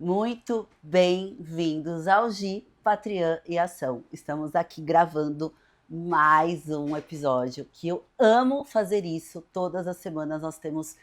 Muito bem-vindos ao Gi, Patriã e Ação. Estamos aqui gravando mais um episódio que eu amo fazer isso. Todas as semanas nós temos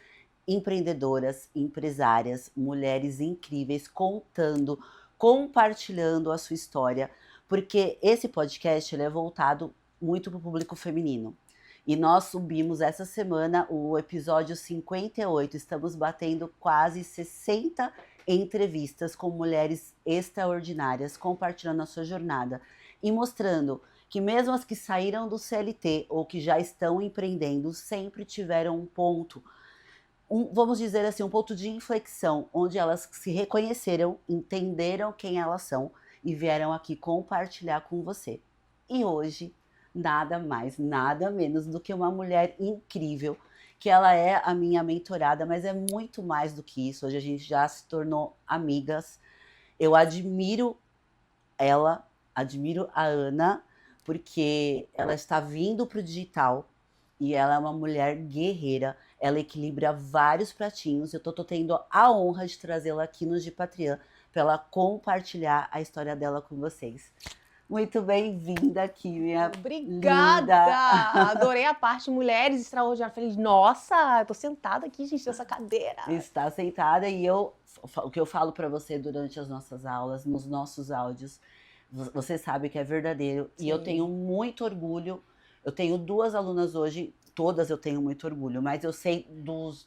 empreendedoras, empresárias, mulheres incríveis contando, compartilhando a sua história, porque esse podcast ele é voltado muito para o público feminino. E nós subimos essa semana o episódio 58, estamos batendo quase 60 entrevistas com mulheres extraordinárias, compartilhando a sua jornada e mostrando que mesmo as que saíram do CLT ou que já estão empreendendo, sempre tiveram um ponto, vamos dizer assim, um ponto de inflexão, onde elas se reconheceram, entenderam quem elas são e vieram aqui compartilhar com você. E hoje, nada mais, nada menos do que uma mulher incrível, que ela é a minha mentorada, mas é muito mais do que isso. Hoje a gente já se tornou amigas. Eu admiro ela, admiro a Ana, porque ela está vindo para o digital e ela é uma mulher guerreira. Ela equilibra vários pratinhos. Eu tô tendo a honra de trazê-la aqui no Gipatriã para ela compartilhar a história dela com vocês. Muito bem-vinda aqui, minha Obrigada! linda. Adorei a parte mulheres extraordinárias. Falei, nossa, eu tô sentada aqui, gente, nessa cadeira. Está sentada e o que eu falo para você durante as nossas aulas, nos nossos áudios, você sabe que é verdadeiro. Sim. E eu tenho muito orgulho. Eu tenho 2 alunas hoje, todas eu tenho muito orgulho, mas eu sei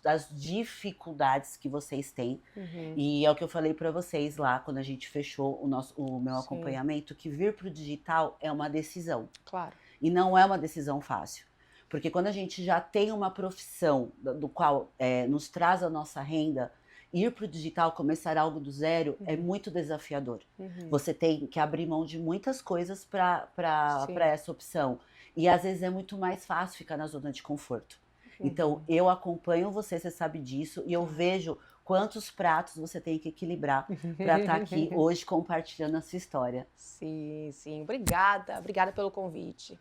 das dificuldades que vocês têm. Uhum. E é o que eu falei para vocês lá, quando a gente fechou o meu acompanhamento, que vir para o digital é uma decisão. Claro. E não é uma decisão fácil. Porque quando a gente já tem uma profissão do qual nos traz a nossa renda, ir para o digital, começar algo do zero, é muito desafiador. Uhum. Você tem que abrir mão de muitas coisas para essa opção. E às vezes é muito mais fácil ficar na zona de conforto. Uhum. Então, eu acompanho você sabe disso, e eu vejo quantos pratos você tem que equilibrar para estar aqui hoje compartilhando a sua história. Sim, sim. Obrigada. Obrigada pelo convite.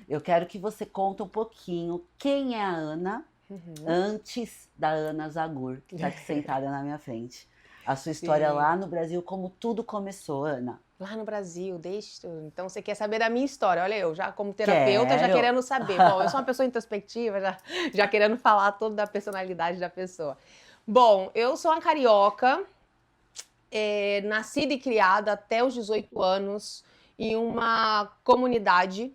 Eu quero que você conte um pouquinho quem é a Ana antes da Ana Zagur, que está aqui sentada na minha frente. A sua história lá no Brasil, como tudo começou, Ana. Lá no Brasil, então você quer saber da minha história. Olha, eu já como terapeuta, já querendo saber. Bom, eu sou uma pessoa introspectiva, já querendo falar toda da personalidade da pessoa. Bom, eu sou uma carioca, nascida e criada até os 18 anos em uma comunidade,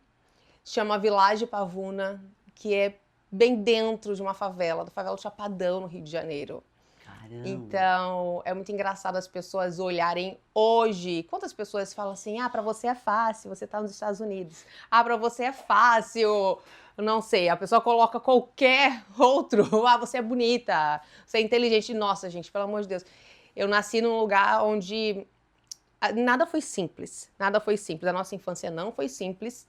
chama Village Pavuna, que é bem dentro de uma favela, da favela do Chapadão, no Rio de Janeiro. Caramba. Então, é muito engraçado as pessoas olharem hoje. Quantas pessoas falam assim, pra você é fácil, você tá nos Estados Unidos. Pra você é fácil, não sei, a pessoa coloca qualquer outro. Você é bonita, você é inteligente. Nossa, gente, pelo amor de Deus. Eu nasci num lugar onde nada foi simples, nada foi simples. A nossa infância não foi simples.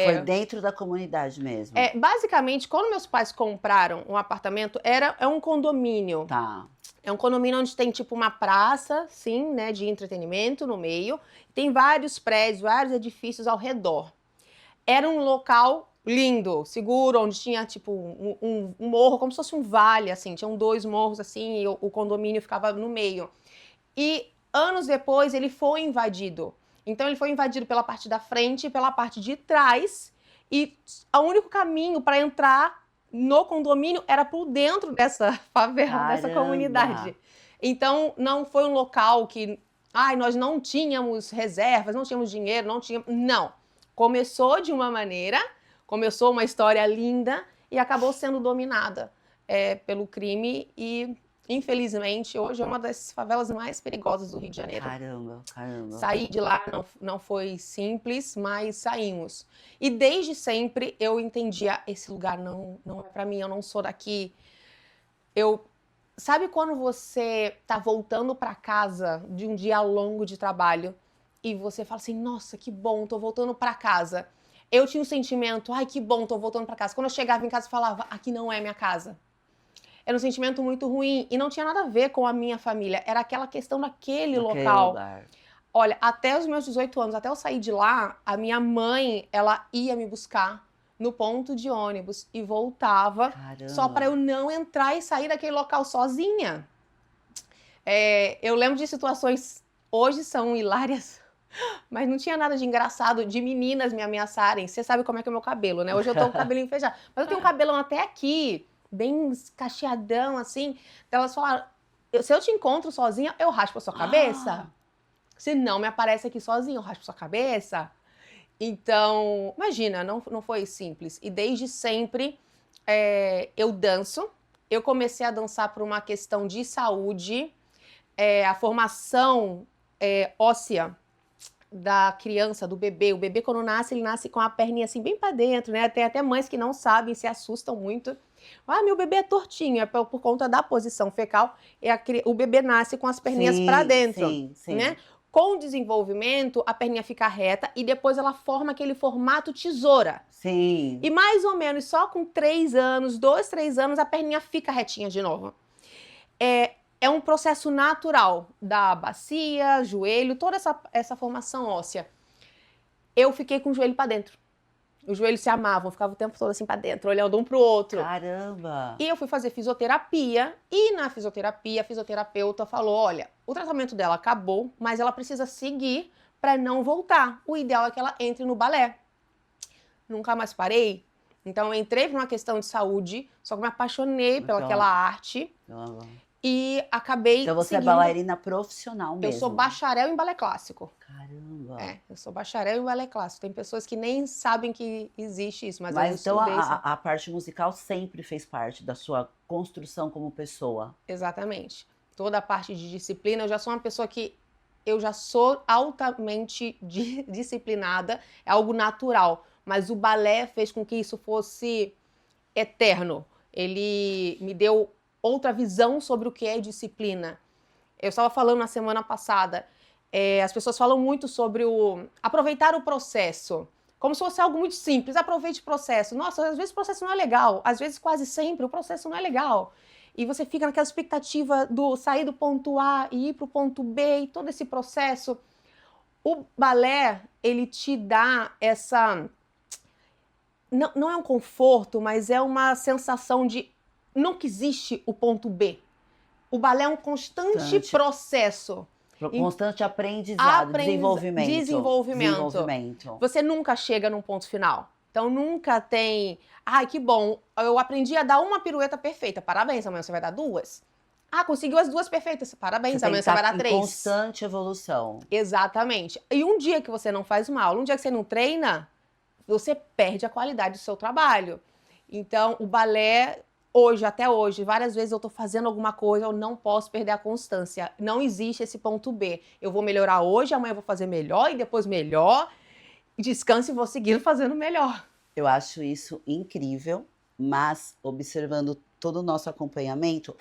Foi dentro da comunidade mesmo? Basicamente, quando meus pais compraram um apartamento, é um condomínio. Tá. É um condomínio onde tem tipo uma praça, sim, né, de entretenimento no meio. Tem vários prédios, vários edifícios ao redor. Era um local lindo, seguro, onde tinha tipo um morro, como se fosse um vale, assim. Tinham 2 morros, assim, e o condomínio ficava no meio. E anos depois ele foi invadido. Então ele foi invadido pela parte da frente e pela parte de trás, e o único caminho para entrar no condomínio era por dentro dessa favela, Caramba. Dessa comunidade. Então não foi um local que, nós não tínhamos reservas, não tínhamos dinheiro, não. Começou de uma maneira, começou uma história linda e acabou sendo dominada pelo crime e... Infelizmente, hoje é uma das favelas mais perigosas do Rio de Janeiro. Caramba. Sair de lá não foi simples, mas saímos. E desde sempre eu entendia, esse lugar não é pra mim, eu não sou daqui. Sabe quando você tá voltando pra casa de um dia longo de trabalho e você fala assim, nossa, que bom, tô voltando pra casa. Eu tinha um sentimento, que bom, tô voltando pra casa. Quando eu chegava em casa eu falava, aqui não é minha casa. Era um sentimento muito ruim e não tinha nada a ver com a minha família. Era aquela questão daquele local. Lugar. Olha, até os meus 18 anos, até eu sair de lá, a minha mãe, ela ia me buscar no ponto de ônibus e voltava. Caramba. Só para eu não entrar e sair daquele local sozinha. Eu lembro de situações, hoje são hilárias, mas não tinha nada de engraçado de meninas me ameaçarem. Você sabe como é que é o meu cabelo, né? Hoje eu tô com o cabelinho fechado, mas eu tenho um cabelão até aqui, bem cacheadão, assim. Então elas falaram, se eu te encontro sozinha, eu raspo a sua cabeça. Se não me aparece aqui sozinha, eu raspo a sua cabeça. Então, imagina, não foi simples. E desde sempre eu danço. Eu comecei a dançar por uma questão de saúde. A formação óssea da criança, do bebê. O bebê, quando nasce, ele nasce com a perninha assim bem para dentro, né? Tem até mães que não sabem, se assustam muito. Ah, meu bebê é tortinho, é por conta da posição fecal. O bebê nasce com as perninhas para dentro, sim. né? Com o desenvolvimento, a perninha fica reta e depois ela forma aquele formato tesoura. Sim. E mais ou menos só com 3 anos, 2, 3 anos, a perninha fica retinha de novo. É um processo natural da bacia, joelho, toda essa formação óssea. Eu fiquei com o joelho para dentro. Os joelhos se amavam, ficava o tempo todo assim para dentro, olhando um pro outro. Caramba! E eu fui fazer fisioterapia, e na fisioterapia, a fisioterapeuta falou, olha, o tratamento dela acabou, mas ela precisa seguir para não voltar. O ideal é que ela entre no balé. Nunca mais parei. Então eu entrei por uma questão de saúde, só que me apaixonei pelaquela arte. E acabei Então você seguindo. é bailarina profissional mesmo? Eu sou bacharel em balé clássico. Caramba! Eu sou bacharel em balé clássico. Tem pessoas que nem sabem que existe isso, mas eu então estudei isso. a parte musical sempre fez parte da sua construção como pessoa? Exatamente. Toda a parte de disciplina, eu já sou uma pessoa que eu já sou altamente disciplinada, é algo natural. Mas o balé fez com que isso fosse eterno. Ele me deu outra visão sobre o que é disciplina. Eu estava falando na semana passada, as pessoas falam muito sobre aproveitar o processo, como se fosse algo muito simples, aproveite o processo. Nossa, às vezes o processo não é legal, às vezes quase sempre o processo não é legal. E você fica naquela expectativa do sair do ponto A e ir para o ponto B e todo esse processo. O balé, ele te dá essa... Não é um conforto, mas é uma sensação de nunca existe o ponto B. O balé é um constante processo. Constante aprendizado, desenvolvimento. Você nunca chega num ponto final. Então nunca tem... Ai, que bom, eu aprendi a dar uma pirueta perfeita. Parabéns, amanhã você vai dar 2. Ah, conseguiu as 2 perfeitas. Parabéns, amanhã você vai dar 3. Constante evolução. Exatamente. E um dia que você não faz uma aula, um dia que você não treina, você perde a qualidade do seu trabalho. Então, o balé... Hoje, até hoje, várias vezes eu estou fazendo alguma coisa, eu não posso perder a constância. Não existe esse ponto B. Eu vou melhorar hoje, amanhã eu vou fazer melhor e depois melhor. Descanso e vou seguir fazendo melhor. Eu acho isso incrível, mas observando todo o nosso acompanhamento,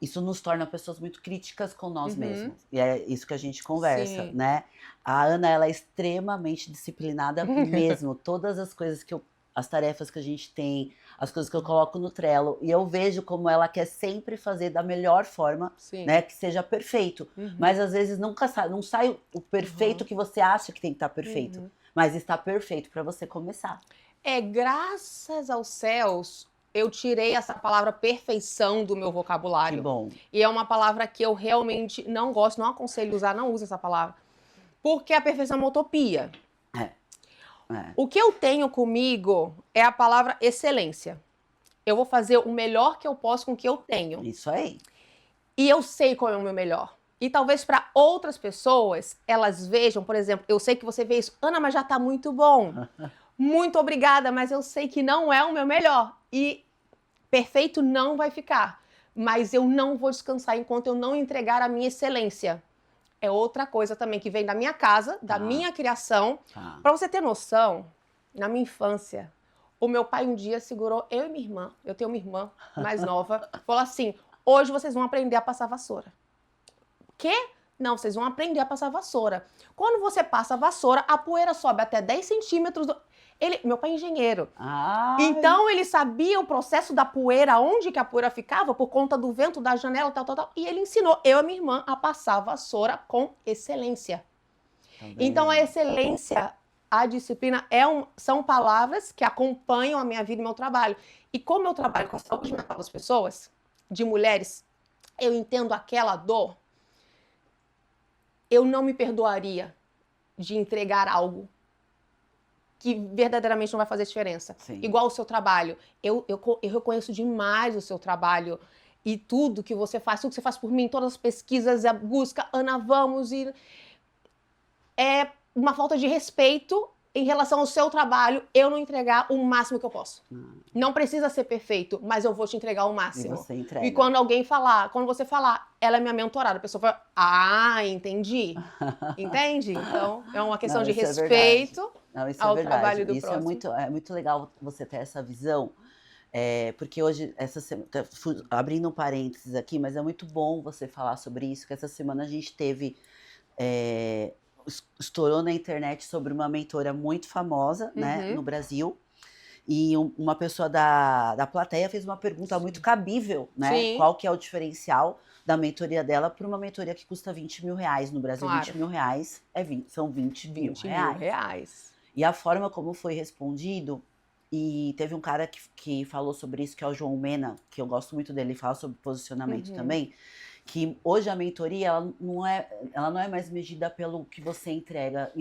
isso nos torna pessoas muito críticas com nós mesmos. E é isso que a gente conversa, né? A Ana, ela é extremamente disciplinada mesmo. Todas as coisas as tarefas que a gente tem, as coisas que eu coloco no Trello, e eu vejo como ela quer sempre fazer da melhor forma, né, que seja perfeito. Mas às vezes não sai o perfeito que você acha que tem que estar perfeito, mas está perfeito para você começar. Graças aos céus, eu tirei essa palavra perfeição do meu vocabulário. Que bom. E é uma palavra que eu realmente não gosto, não aconselho usar, não uso essa palavra. Porque a perfeição é uma utopia. O que eu tenho comigo é a palavra excelência. Eu vou fazer o melhor que eu posso com o que eu tenho. Isso aí. E eu sei qual é o meu melhor. E talvez para outras pessoas, elas vejam, por exemplo, eu sei que você vê isso, Ana, mas já tá muito bom. Muito obrigada, mas eu sei que não é o meu melhor. E perfeito não vai ficar. Mas eu não vou descansar enquanto eu não entregar a minha excelência. É outra coisa também que vem da minha casa, da minha criação. Para você ter noção, na minha infância, o meu pai um dia segurou eu e minha irmã, eu tenho uma irmã mais nova, falou assim, hoje vocês vão aprender a passar vassoura. Quê? Não, vocês vão aprender a passar vassoura. Quando você passa a vassoura, a poeira sobe até 10 centímetros. Meu pai é engenheiro. Então ele sabia o processo da poeira, onde que a poeira ficava, por conta do vento da janela, tal. E ele ensinou eu e minha irmã a passar a vassoura com excelência. Então a excelência, a disciplina são palavras que acompanham a minha vida e meu trabalho. E como eu trabalho com a saúde mental das pessoas, de mulheres, eu entendo aquela dor, eu não me perdoaria de entregar algo que verdadeiramente não vai fazer diferença. Sim. Igual o seu trabalho. Eu reconheço demais o seu trabalho e tudo que você faz por mim, todas as pesquisas, a busca, Ana, vamos ir. É uma falta de respeito em relação ao seu trabalho, eu não entregar o máximo que eu posso. Não precisa ser perfeito, mas eu vou te entregar o E máximo. você entrega. E quando você falar, ela é minha mentorada, a pessoa fala, entendi. Entende? Então, é uma questão Não, de isso é respeito Não, isso ao é verdade. trabalho do Isso próximo. é muito legal você ter essa visão, porque hoje, abrindo um parênteses aqui, mas é muito bom você falar sobre isso, que essa semana a gente teve, estourou na internet sobre uma mentora muito famosa, né, no Brasil, e uma pessoa da plateia fez uma pergunta muito cabível, né? Sim. Qual que é o diferencial da mentoria dela para uma mentoria que custa 20 mil reais? No Brasil, Claro. 20 mil reais são 20 mil reais. E a forma como foi respondido, e teve um cara que falou sobre isso, que é o João Mena, que eu gosto muito dele, fala sobre posicionamento também, que hoje a mentoria, ela não é mais medida pelo que você entrega,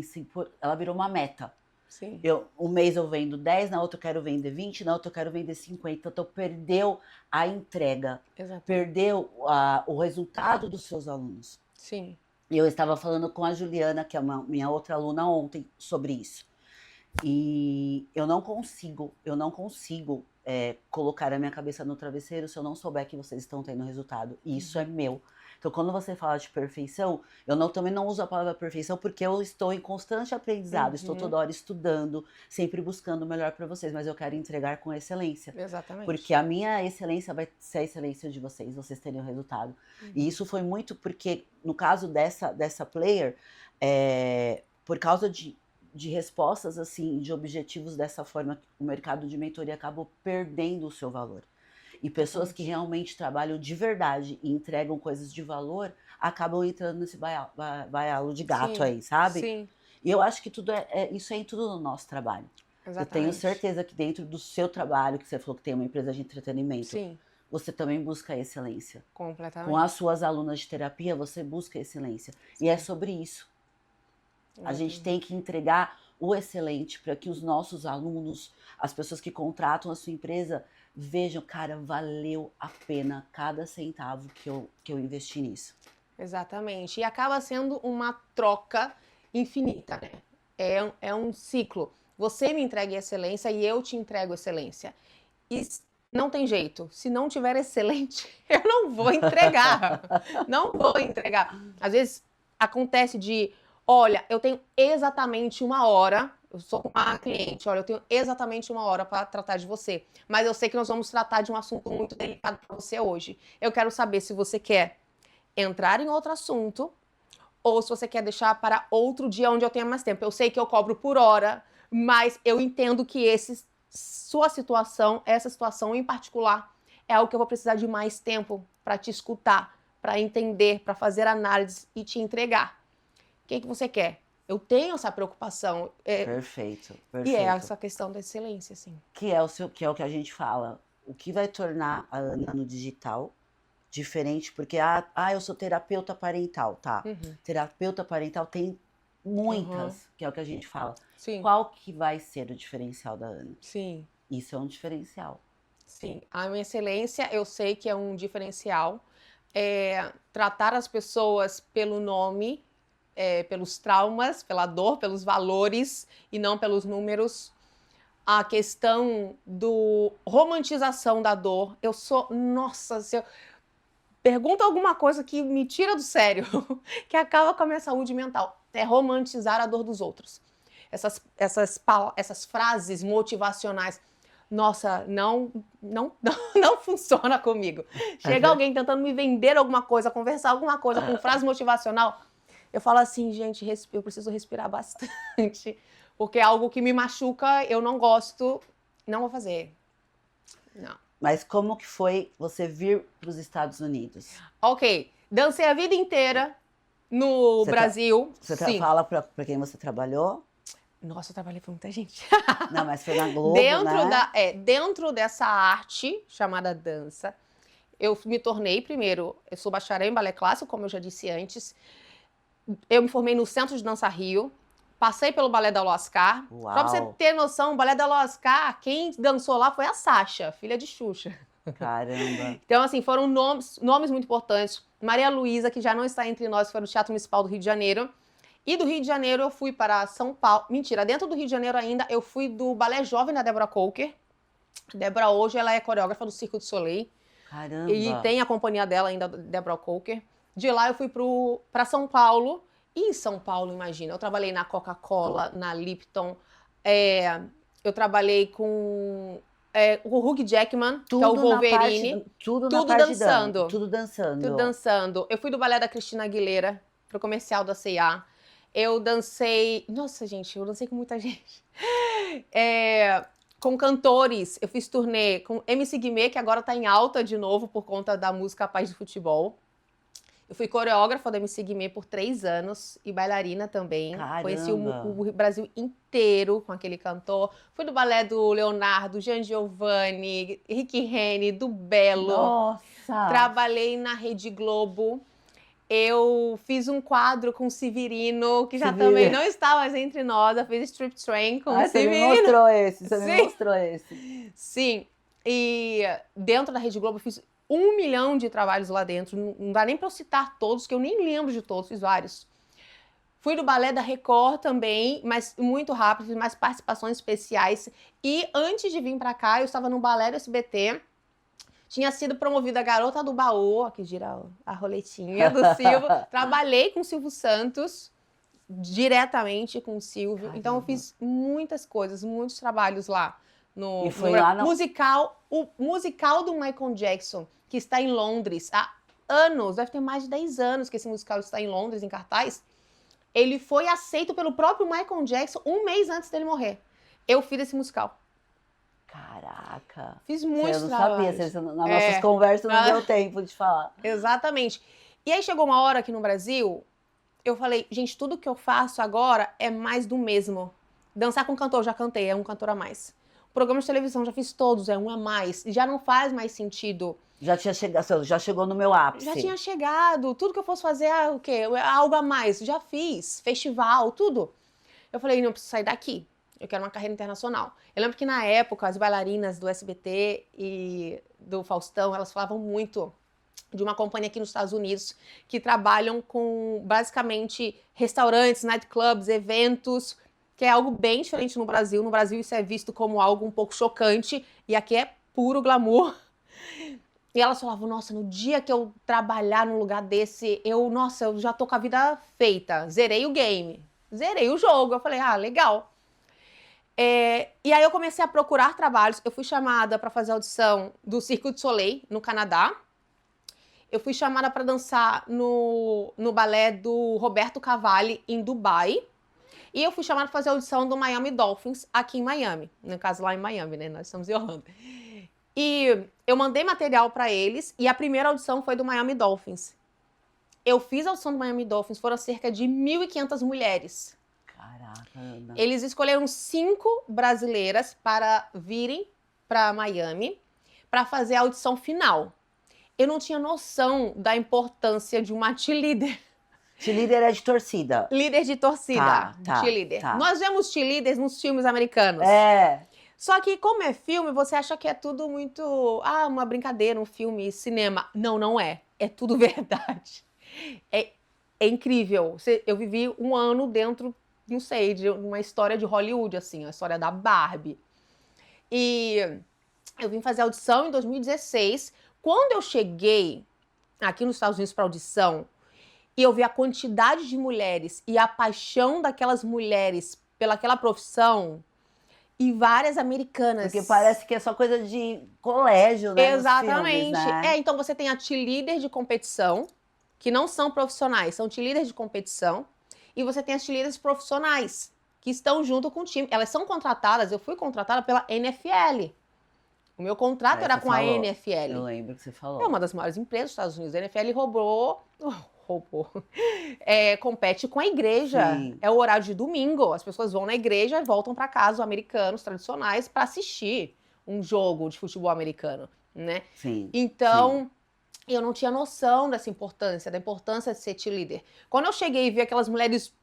ela virou uma meta. Sim. Um mês eu vendo 10, na outra eu quero vender 20, na outra eu quero vender 50. Então, perdeu a entrega. Exatamente. Perdeu o resultado dos seus alunos. Sim. E eu estava falando com a Juliana, que é minha outra aluna, ontem, sobre isso. E eu não consigo colocar a minha cabeça no travesseiro se eu não souber que vocês estão tendo resultado. E isso é meu. Então, quando você fala de perfeição, também não uso a palavra perfeição porque eu estou em constante aprendizado, estou toda hora estudando, sempre buscando o melhor para vocês, mas eu quero entregar com excelência. Exatamente. Porque a minha excelência vai ser a excelência de vocês terem o resultado. E isso foi muito porque, no caso dessa player, por causa de respostas assim, de objetivos dessa forma, o mercado de mentoria acabou perdendo o seu valor. E pessoas que realmente trabalham de verdade e entregam coisas de valor, acabam entrando nesse baialo de gato aí, sabe? Sim. E eu acho que isso é em tudo no nosso trabalho. Exatamente. Eu tenho certeza que dentro do seu trabalho, que você falou que tem uma empresa de entretenimento, Sim. Você também busca excelência. Completamente. Com as suas alunas de terapia, você busca excelência. Sim. E é sobre isso. A gente tem que entregar o excelente para que os nossos alunos, as pessoas que contratam a sua empresa, vejam, cara, valeu a pena cada centavo que eu investi nisso. Exatamente. E acaba sendo uma troca infinita, né? É um ciclo. Você me entrega excelência e eu te entrego excelência. E não tem jeito. Se não tiver excelente, eu não vou entregar. Não vou entregar. Às vezes acontece olha, eu tenho exatamente 1 hora, eu sou uma cliente, olha, eu tenho exatamente 1 hora para tratar de você, mas eu sei que nós vamos tratar de um assunto muito delicado para você hoje. Eu quero saber se você quer entrar em outro assunto ou se você quer deixar para outro dia onde eu tenha mais tempo. Eu sei que eu cobro por hora, mas eu entendo que essa situação em particular, é algo que eu vou precisar de mais tempo para te escutar, para entender, para fazer análise e te entregar. O que você quer? Eu tenho essa preocupação. Perfeito. E é essa questão da excelência, assim. Que é o que a gente fala. O que vai tornar a Ana no digital diferente, porque eu sou terapeuta parental, tá? Terapeuta parental tem muitas, que é o que a gente fala. Sim. Qual que vai ser o diferencial da Ana? Sim. Isso é um diferencial. Sim. A minha excelência, eu sei que é um diferencial. Tratar as pessoas pelo nome, pelos traumas, pela dor, pelos valores e não pelos números. A questão do romantização da dor. Nossa, se eu pergunta alguma coisa que me tira do sério, que acaba com a minha saúde mental. É romantizar a dor dos outros. Essas frases motivacionais. Nossa, não funciona comigo. Chega alguém tentando me vender alguma coisa, conversar alguma coisa com frase motivacional. Eu falo assim, gente, eu preciso respirar bastante, porque é algo que me machuca, eu não gosto, não vou fazer. Não. Mas como que foi você vir para os Estados Unidos? Ok, dancei a vida inteira no Brasil. Você fala para quem você trabalhou? Nossa, eu trabalhei com muita gente. Não, mas foi na Globo, né? Dentro dessa arte chamada dança, eu me tornei, primeiro, eu sou bacharel em balé clássico, como eu já disse antes. Eu me formei no Centro de Dança Rio. Passei pelo Balé da Oscar. Uau. Pra você ter noção, o Balé da Oscar, quem dançou lá foi a Sasha, filha de Xuxa. Caramba. Então, assim, foram nomes muito importantes. Maria Luísa, que já não está entre nós, foi no Teatro Municipal do Rio de Janeiro. E do Rio de Janeiro eu fui para São Paulo. Mentira, dentro do Rio de Janeiro ainda, eu fui do Balé Jovem da Débora Coker. Débora hoje, ela é coreógrafa do Cirque du Soleil. Caramba. E tem a companhia dela ainda, Débora Coker. De lá eu fui para São Paulo. E em São Paulo, imagina, eu trabalhei na Coca-Cola, na Lipton. Eu trabalhei com o Hugh Jackman, que é o Wolverine. Tudo dançando. Tudo dançando. Tudo dançando. Eu fui do balé da Cristina Aguilera, pro comercial da C&A. Eu dancei... Nossa, gente, eu dancei com muita gente. Com cantores. Eu fiz turnê com MC Guimê, que agora tá em alta de novo por conta da música Paz de Futebol. Eu fui coreógrafa da MC Guimê por 3 anos e bailarina também. Caramba. Conheci o Brasil inteiro com aquele cantor. Fui do balé do Leonardo, Gian Giovanni, Rick Rene, do Belo. Nossa! Trabalhei na Rede Globo. Eu fiz um quadro com o Severino, que já também não está mais entre nós. Eu fiz Strip Train com o Severino. Você me mostrou esse, me mostrou esse. Sim, e dentro da Rede Globo eu fiz 1 milhão de trabalhos lá dentro. Não dá nem para eu citar todos, que eu nem lembro de todos, fiz vários. Fui do balé da Record também, mas muito rápido, fiz mais participações especiais. E antes de vir para cá, eu estava no balé do SBT. Tinha sido promovida a Garota do Baú, que gira a roletinha do Silvio. Trabalhei com o Silvio Santos, diretamente com o Silvio. Caramba. Então eu fiz muitas coisas, muitos trabalhos lá. E foi lá no... O musical do Michael Jackson, que está em Londres há anos, deve ter mais de 10 anos que esse musical está em Londres, em cartaz. Ele foi aceito pelo próprio Michael Jackson 1 mês antes dele morrer. Eu fiz esse musical. Caraca. Fiz muitos trabalhos. Eu não sabia, nas nossas conversas não deu tempo de falar. Exatamente. E aí chegou uma hora aqui no Brasil, eu falei, gente, tudo que eu faço agora é mais do mesmo. Dançar com cantor, já cantei, é um cantor a mais. Programas de televisão, já fiz todos, é um a mais. Já não faz mais sentido. Já chegou no meu ápice. Já tinha chegado. Tudo que eu fosse fazer, o quê? Algo a mais. Já fiz. Festival, tudo. Eu falei, não, eu preciso sair daqui. Eu quero uma carreira internacional. Eu lembro que na época, as bailarinas do SBT e do Faustão, elas falavam muito de uma companhia aqui nos Estados Unidos que trabalham com, basicamente, restaurantes, nightclubs, eventos, que é algo bem diferente no Brasil. No Brasil isso é visto como algo um pouco chocante e aqui é puro glamour. E elas falavam, nossa, no dia que eu trabalhar num lugar desse, eu já tô com a vida feita. Zerei o game, zerei o jogo. Eu falei, legal. E aí eu comecei a procurar trabalhos. Eu fui chamada para fazer audição do Cirque du Soleil, no Canadá. Eu fui chamada para dançar no balé do Roberto Cavalli, em Dubai. E eu fui chamada para fazer audição do Miami Dolphins, aqui em Miami. No caso, lá em Miami, né? Nós estamos em Orlando. E eu mandei material para eles, e a primeira audição foi do Miami Dolphins. Eu fiz a audição do Miami Dolphins, foram cerca de 1.500 mulheres. Caraca, Ana. Eles escolheram 5 brasileiras para virem para Miami para fazer a audição final. Eu não tinha noção da importância de uma cheerleader. Cheerleader é de torcida. Líder de torcida. Cheerleader. Tá. Nós vemos cheerleaders nos filmes americanos. Só que como é filme, você acha que é tudo muito... uma brincadeira, um filme, cinema. Não, não é. É tudo verdade. É incrível. Eu vivi 1 ano dentro, não sei, de uma história de Hollywood, assim, a história da Barbie. E eu vim fazer audição em 2016. Quando eu cheguei aqui nos Estados Unidos para audição, e eu vi a quantidade de mulheres e a paixão daquelas mulheres pelaquela profissão, e várias americanas. Porque parece que é só coisa de colégio, né? Exatamente. Nos filmes, né? Então você tem a cheerleader de competição, que não são profissionais, são cheerleaders de competição, e você tem as cheerleaders profissionais, que estão junto com o time. Elas são contratadas, eu fui contratada pela NFL. O meu contrato era com a NFL. Eu lembro que você falou. É uma das maiores empresas dos Estados Unidos. A NFL roubou. Compete com a igreja. Sim. É o horário de domingo. As pessoas vão na igreja e voltam para casa, os americanos tradicionais, para assistir um jogo de futebol americano, né? Sim. Então, E eu não tinha noção dessa importância, da importância de ser cheerleader. Quando eu cheguei e vi aquelas mulheres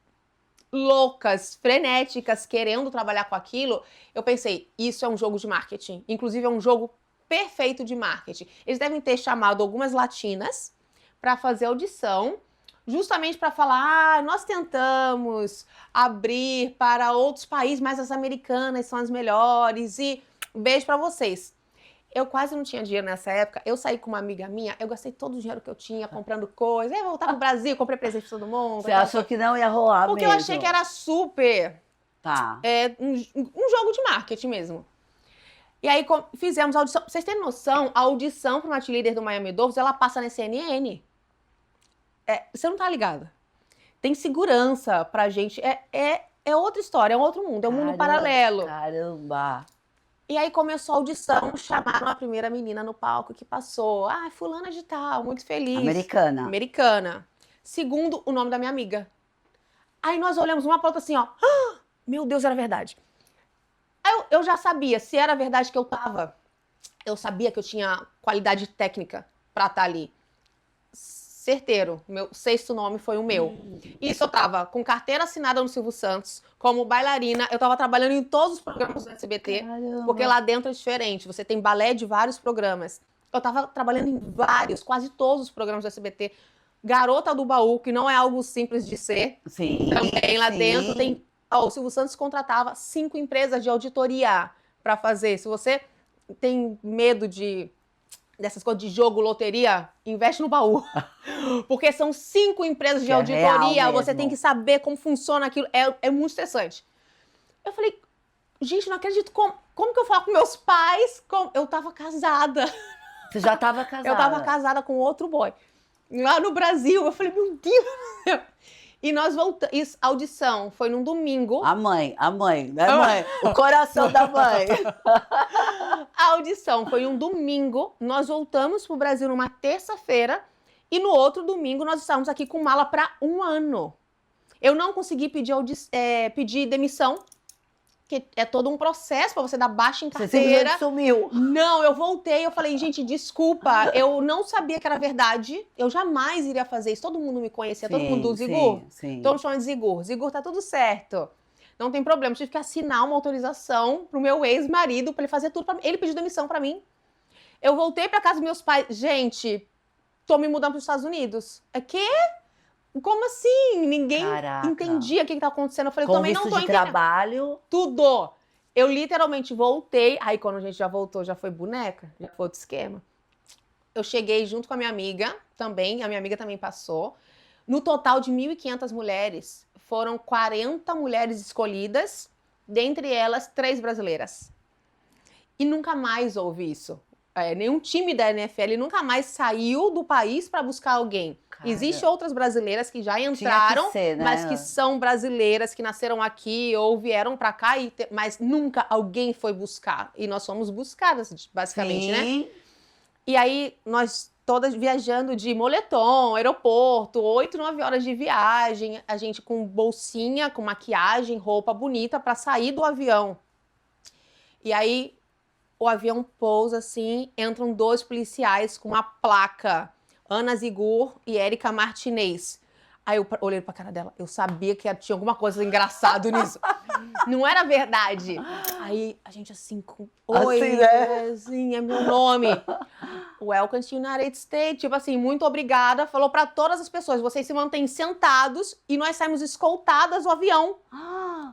loucas, frenéticas, querendo trabalhar com aquilo, eu pensei, isso é um jogo de marketing. Inclusive, é um jogo perfeito de marketing. Eles devem ter chamado algumas latinas para fazer audição, justamente para falar, nós tentamos abrir para outros países, mas as americanas são as melhores, e beijo para vocês. Eu quase não tinha dinheiro nessa época. Eu saí com uma amiga minha, eu gastei todo o dinheiro que eu tinha comprando coisas. Eu voltar pro Brasil, comprei presente pra todo mundo. Você achou que não ia rolar Porque mesmo? eu achei que era super Tá. um jogo de marketing mesmo. E aí fizemos a audição. Pra vocês terem noção, a audição para uma cheerleader do Miami Dolphins, ela passa na CNN. Você não tá ligada. Tem segurança pra gente. É outra história, é outro mundo, é um mundo paralelo. Caramba! E aí começou a audição, chamaram a primeira menina no palco que passou. Ah, fulana de tal, muito feliz. Americana. Americana. Segundo, o nome da minha amiga. Aí nós olhamos uma pra outra assim, ó. Ah, meu Deus, era verdade. Aí eu já sabia, se era verdade que eu tava. Eu sabia que eu tinha qualidade técnica pra estar ali. Certeiro. Meu sexto nome foi o meu. Isso eu tava com carteira assinada no Silvio Santos, como bailarina. Eu tava trabalhando em todos os programas do SBT, Caramba. porque lá dentro é diferente. Você tem balé de vários programas. Eu tava trabalhando em vários, quase todos os programas do SBT. Garota do Baú, que não é algo simples de ser. Sim. Também lá sim. dentro tem... o Silvio Santos contratava 5 empresas de auditoria para fazer. Se você tem medo dessas coisas de jogo, loteria, investe no baú. Porque são 5 empresas de auditoria, você tem que saber como funciona aquilo. É muito estressante. Eu falei, gente, não acredito. Como que eu falo com meus pais? Eu tava casada. Você já tava casada? Eu tava casada com outro boy. Lá no Brasil, eu falei, meu Deus. E nós voltamos. Audição foi num domingo. A mãe, né, mãe? O coração da mãe. A audição foi um domingo. Nós voltamos pro Brasil numa terça-feira. E no outro domingo nós estávamos aqui com mala para 1 ano. Eu não consegui pedir demissão, que é todo um processo para você dar baixa em carteira. Você simplesmente sumiu. Não, eu voltei, eu falei, gente, desculpa, eu não sabia que era verdade, eu jamais iria fazer isso. Todo mundo me conhecia, todo mundo do Zigur. Sim. Então me chamam de Zigur. Zigur, tá tudo certo. Não tem problema, eu tive que assinar uma autorização pro meu ex-marido para ele fazer tudo para mim. Ele pediu demissão para mim. Eu voltei para casa dos meus pais. Gente, tô me mudando para os Estados Unidos. Quê? Como assim? Ninguém entendia o que estava acontecendo. Eu falei, com também não tô entendendo. Trabalho. Tudo. Eu literalmente voltei. Aí quando a gente já voltou, já foi boneca, já foi outro esquema. Eu cheguei junto com a minha amiga também, a minha amiga também passou. No total de 1.500 mulheres, foram 40 mulheres escolhidas, dentre elas 3 brasileiras. E nunca mais houve isso. Nenhum time da NFL nunca mais saiu do país para buscar alguém. Existem outras brasileiras que já entraram, né? mas que são brasileiras, que nasceram aqui ou vieram para cá, mas nunca alguém foi buscar. E nós fomos buscadas, basicamente, né? E aí, nós todas viajando de moletom, aeroporto, 8, 9 horas de viagem, a gente com bolsinha, com maquiagem, roupa bonita para sair do avião. E aí, o avião pousa assim, entram 2 policiais com uma placa, Ana Zigur e Érica Martinez. Aí eu olhei pra cara dela, eu sabia que tinha alguma coisa engraçado nisso. Não era verdade. Aí a gente assim, oi, assim, né? assim, é meu nome. Welcome to United States. Tipo assim, muito obrigada. Falou pra todas as pessoas, vocês se mantêm sentados e nós saímos escoltadas do avião.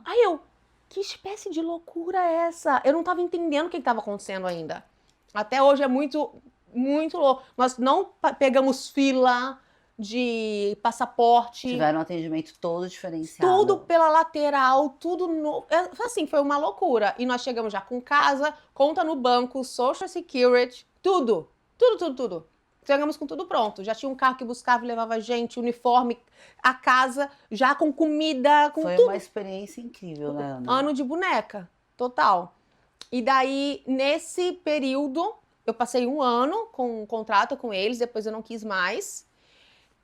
Aí eu, que espécie de loucura é essa? Eu não tava entendendo o que estava acontecendo ainda. Até hoje é muito, muito louco. Nós não pegamos fila de passaporte. Tiveram um atendimento todo diferenciado. Tudo pela lateral, tudo assim, foi uma loucura. E nós chegamos já com casa, conta no banco, Social Security, tudo. Chegamos com tudo pronto. Já tinha um carro que buscava e levava a gente, uniforme, a casa, já com comida, com tudo. Foi uma experiência incrível, né, Ana? Ano de boneca, total. E daí, nesse período, eu passei 1 ano com um contrato com eles, depois eu não quis mais.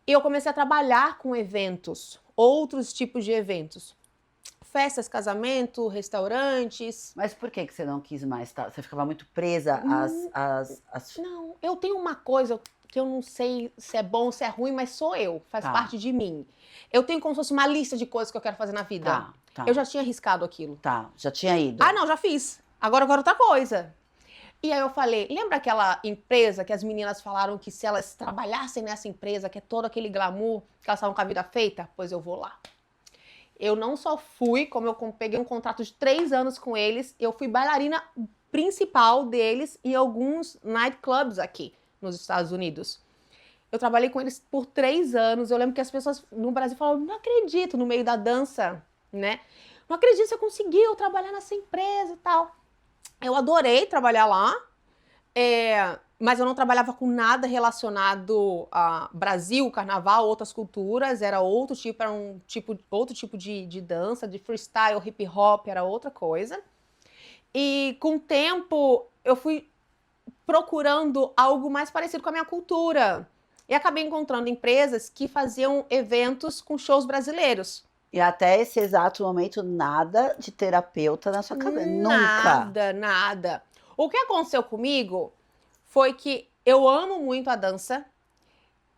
E eu comecei a trabalhar com eventos, outros tipos de eventos. Festas, casamento, restaurantes. Mas por que você não quis mais? Tá? Você ficava muito presa às... Não, eu tenho uma coisa que eu não sei se é bom, se é ruim, mas sou eu, faz Tá. parte de mim. Eu tenho como se fosse uma lista de coisas que eu quero fazer na vida. Tá. Eu já tinha arriscado aquilo. Tá, já tinha ido. Ah, não, já fiz. Agora eu quero outra coisa. E aí eu falei, lembra aquela empresa que as meninas falaram que se elas trabalhassem nessa empresa, que é todo aquele glamour, que elas estavam com a vida feita? Pois eu vou lá. Eu não só fui, como eu peguei um contrato de 3 anos com eles, eu fui bailarina principal deles em alguns nightclubs aqui nos Estados Unidos. Eu trabalhei com eles por 3 anos. Eu lembro que as pessoas no Brasil falavam, não acredito, no meio da dança, né? Não acredito que você conseguiu trabalhar nessa empresa e tal. Eu adorei trabalhar lá, mas eu não trabalhava com nada relacionado a Brasil, carnaval, outras culturas. Era outro tipo de dança, de freestyle, hip hop, era outra coisa. E com o tempo eu fui procurando algo mais parecido com a minha cultura. E acabei encontrando empresas que faziam eventos com shows brasileiros. E até esse exato momento, nada de terapeuta na sua cabeça. Nunca. Nada. O que aconteceu comigo foi que eu amo muito a dança,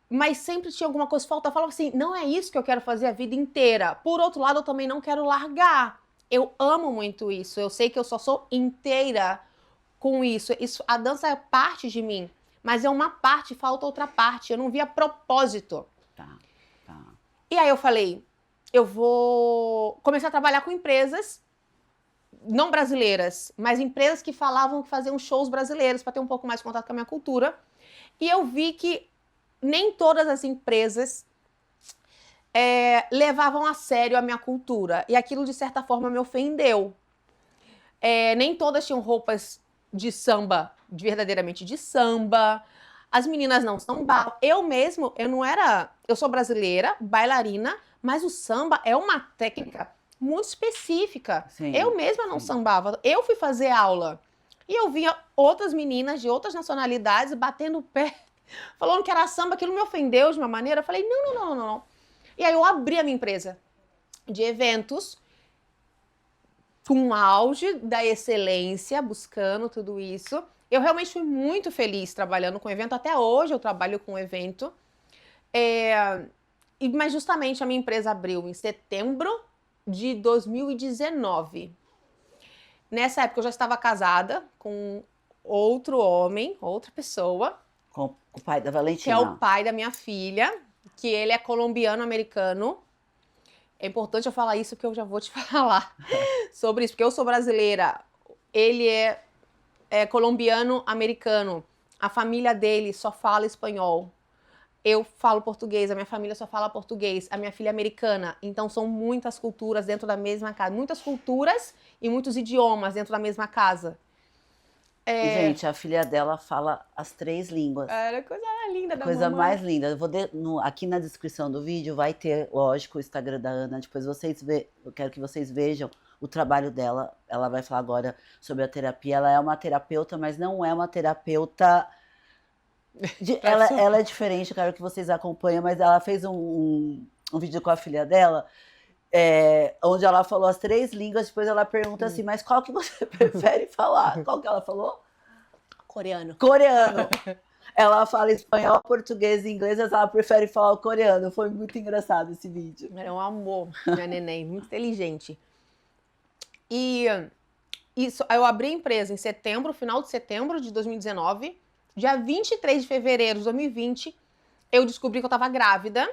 mas sempre tinha alguma coisa que faltava. Eu falava assim, não é isso que eu quero fazer a vida inteira. Por outro lado, eu também não quero largar. Eu amo muito isso. Eu sei que eu só sou inteira com isso. A dança é parte de mim, mas é uma parte, falta outra parte. Eu não via propósito. Tá. E aí eu falei, eu vou começar a trabalhar com empresas não brasileiras, mas empresas que falavam que faziam shows brasileiros para ter um pouco mais de contato com a minha cultura. E eu vi que nem todas as empresas levavam a sério a minha cultura. E aquilo, de certa forma, me ofendeu. Nem todas tinham roupas de samba, verdadeiramente de samba. As meninas não sambavam. Eu sou brasileira, bailarina, mas o samba é uma técnica muito específica. Sim, eu mesma não sambava. Eu fui fazer aula. E eu via outras meninas de outras nacionalidades batendo o pé, falando que era samba. Aquilo me ofendeu de uma maneira. Eu falei, não. E aí eu abri a minha empresa de eventos com o auge da excelência, buscando tudo isso. Eu realmente fui muito feliz trabalhando com evento. Até hoje eu trabalho com evento. Mas justamente a minha empresa abriu em setembro de 2019. Nessa época eu já estava casada com outro homem, outra pessoa. Com o pai da Valentina. Que é o pai da minha filha, que ele é colombiano-americano. É importante eu falar isso, porque eu já vou te falar sobre isso, porque eu sou brasileira, ele é colombiano-americano, a família dele só fala espanhol. Eu falo português, a minha família só fala português, a minha filha é americana, então são muitas culturas dentro da mesma casa, muitas culturas e muitos idiomas dentro da mesma casa. E, gente, a filha dela fala as 3 línguas. Era coisa linda da Coisa mamãe. mais linda. Eu vou aqui na descrição do vídeo vai ter, lógico, o Instagram da Ana. Depois eu quero que vocês vejam o trabalho dela. Ela vai falar agora sobre a terapia. Ela é uma terapeuta, mas não é uma terapeuta. Ela é diferente, eu quero que vocês acompanhem, mas ela fez um vídeo com a filha dela, onde ela falou as 3 línguas, depois ela pergunta assim, mas qual que você prefere falar? Qual que ela falou? Coreano. Coreano. Ela fala espanhol, português e inglês, mas ela prefere falar o coreano. Foi muito engraçado esse vídeo. Era um amor, minha neném, muito inteligente. E isso, eu abri a empresa em setembro, final de setembro de 2019. Dia 23 de fevereiro de 2020, eu descobri que eu estava grávida.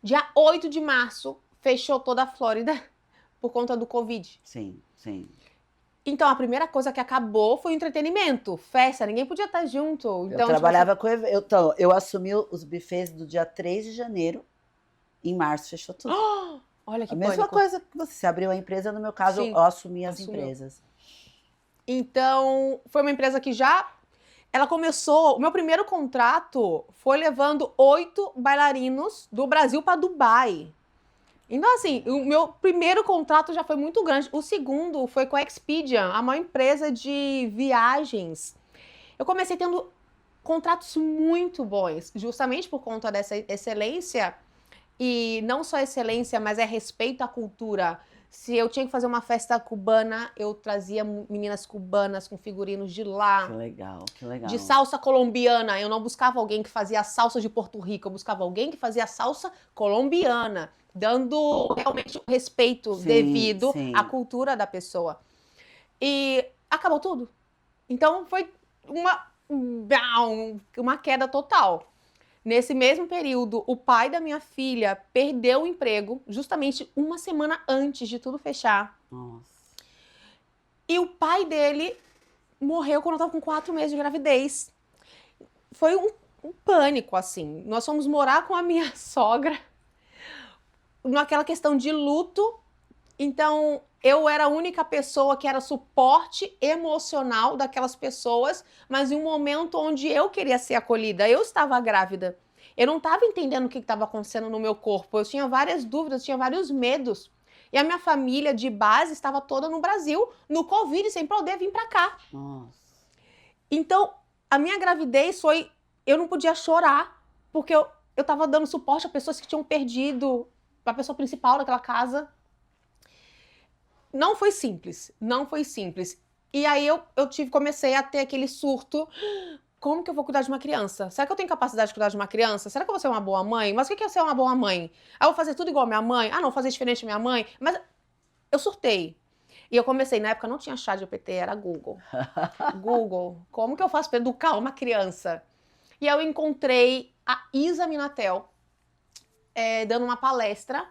Dia 8 de março, fechou toda a Flórida por conta do Covid. Sim. Então, a primeira coisa que acabou foi o entretenimento, festa, ninguém podia estar junto. Então, eu trabalhava com... eu assumi os buffets do dia 3 de janeiro, em março fechou tudo. Olha que A mesma pânico. coisa que você abriu a empresa, no meu caso, Sim, eu assumi as assumiu. empresas. Então, foi uma empresa que ela começou, o meu primeiro contrato foi levando 8 bailarinos do Brasil para Dubai. Então, assim, o meu primeiro contrato já foi muito grande. O segundo foi com a Expedia, a maior empresa de viagens. Eu comecei tendo contratos muito bons, justamente por conta dessa excelência. E não só excelência, mas respeito à cultura Se eu tinha que fazer uma festa cubana, eu trazia meninas cubanas com figurinos de lá. Que legal, que legal. De salsa colombiana, eu não buscava alguém que fazia a salsa de Porto Rico, eu buscava alguém que fazia a salsa colombiana, dando realmente o respeito devido à cultura da pessoa. E acabou tudo. Então foi uma queda total. Nesse mesmo período, o pai da minha filha perdeu o emprego justamente uma semana antes de tudo fechar. Nossa. E o pai dele morreu quando eu estava com 4 meses de gravidez. Foi um pânico, assim. Nós fomos morar com a minha sogra naquela questão de luto. Então, eu era a única pessoa que era suporte emocional daquelas pessoas, mas em um momento onde eu queria ser acolhida. Eu estava grávida. Eu não estava entendendo o que estava acontecendo no meu corpo. Eu tinha várias dúvidas, tinha vários medos. E a minha família de base estava toda no Brasil, no Covid, sem poder vir para cá. Nossa. Então, a minha gravidez foi... Eu não podia chorar, porque eu estava dando suporte a pessoas que tinham perdido a pessoa principal daquela casa. Não foi simples, não foi simples. E aí comecei a ter aquele surto. Como que eu vou cuidar de uma criança? Será que eu tenho capacidade de cuidar de uma criança? Será que eu vou ser uma boa mãe? Mas o que é ser uma boa mãe? Ah, eu vou fazer tudo igual a minha mãe? Ah, não, vou fazer diferente da minha mãe? Mas eu surtei. E eu comecei, na época não tinha ChatGPT, era Google. Google, como que eu faço para educar uma criança? E eu encontrei a Isa Minatel dando uma palestra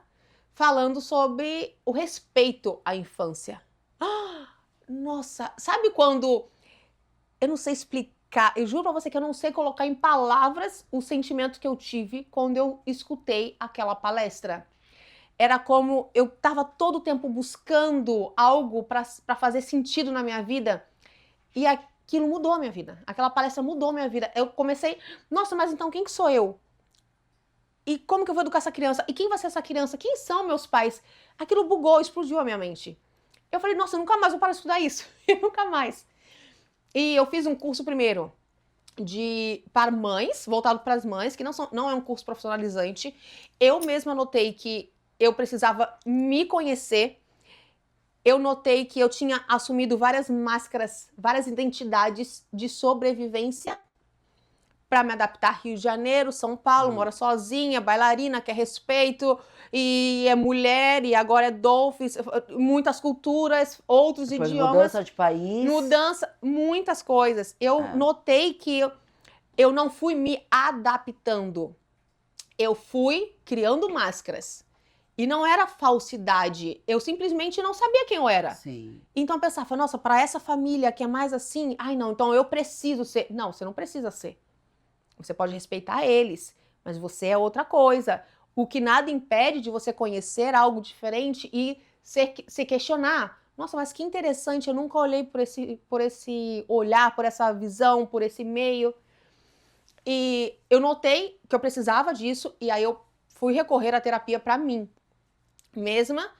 falando sobre o respeito à infância. Nossa, sabe quando... Eu não sei explicar, eu juro pra você que eu não sei colocar em palavras o sentimento que eu tive quando eu escutei aquela palestra. Era como eu estava todo o tempo buscando algo para fazer sentido na minha vida e aquilo mudou a minha vida. Aquela palestra mudou a minha vida. Eu comecei, nossa, mas então quem que sou eu? E como que eu vou educar essa criança? E quem vai ser essa criança? Quem são meus pais? Aquilo bugou, explodiu a minha mente. Eu falei, nossa, eu nunca mais vou parar de estudar isso. Nunca mais. E eu fiz um curso primeiro para mães, voltado para as mães, que não é um curso profissionalizante. Eu mesma notei que eu precisava me conhecer. Eu notei que eu tinha assumido várias máscaras, várias identidades de sobrevivência para me adaptar. Rio de Janeiro, São Paulo, mora sozinha, bailarina, quer respeito, e é mulher, e agora é Dolphins, muitas culturas, outros depois idiomas. Mudança de país. Mudança, muitas coisas. Eu notei que eu não fui me adaptando. Eu fui criando máscaras. E não era falsidade. Eu simplesmente não sabia quem eu era. Sim. Então eu pensava, nossa, para essa família que é mais assim, ai não, então eu preciso ser. Não, você não precisa ser. Você pode respeitar eles, mas você é outra coisa. O que nada impede de você conhecer algo diferente e se questionar. Nossa, mas que interessante, eu nunca olhei por esse olhar, por essa visão, por esse meio. E eu notei que eu precisava disso e aí eu fui recorrer à terapia para mim mesma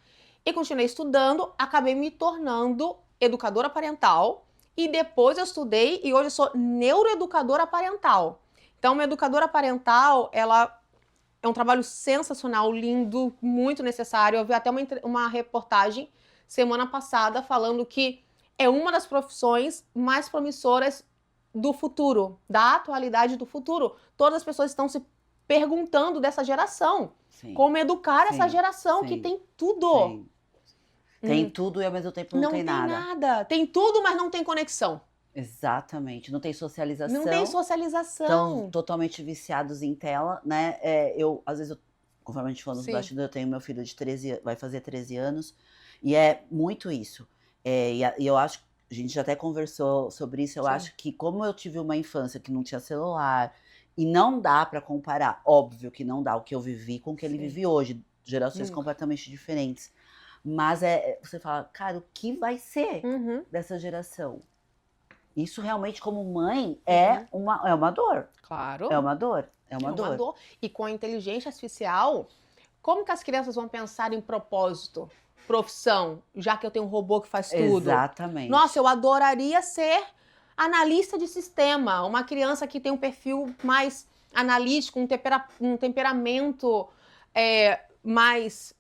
e continuei estudando, acabei me tornando educadora parental e depois eu estudei e hoje eu sou neuroeducadora parental. Então, uma educadora parental, ela é um trabalho sensacional, lindo, muito necessário. Eu vi até uma reportagem semana passada falando que é uma das profissões mais promissoras do futuro, da atualidade do futuro. Todas as pessoas estão se perguntando dessa geração. Sim. Como educar essa geração que tem tudo. Sim. Tem tudo e ao mesmo tempo não tem nada. Não tem nada. Tem tudo, mas não tem conexão. Exatamente. Não tem socialização. Não tem socialização. Estão totalmente viciados em tela, né? Às vezes, conforme a gente falou nos bastidores, eu tenho meu filho de 13, vai fazer 13 anos. E é muito isso. E eu acho, a gente já até conversou sobre isso, eu acho que como eu tive uma infância que não tinha celular, e não dá pra comparar, óbvio que não dá o que eu vivi com o que ele vive hoje, gerações completamente diferentes. Mas você fala, cara, o que vai ser dessa geração? Isso realmente, como mãe, é uma dor. Claro. É uma dor. É uma dor. E com a inteligência artificial, como que as crianças vão pensar em propósito, profissão, já que eu tenho um robô que faz tudo? Exatamente. Nossa, eu adoraria ser analista de sistema, uma criança que tem um perfil mais analítico, um temperamento mais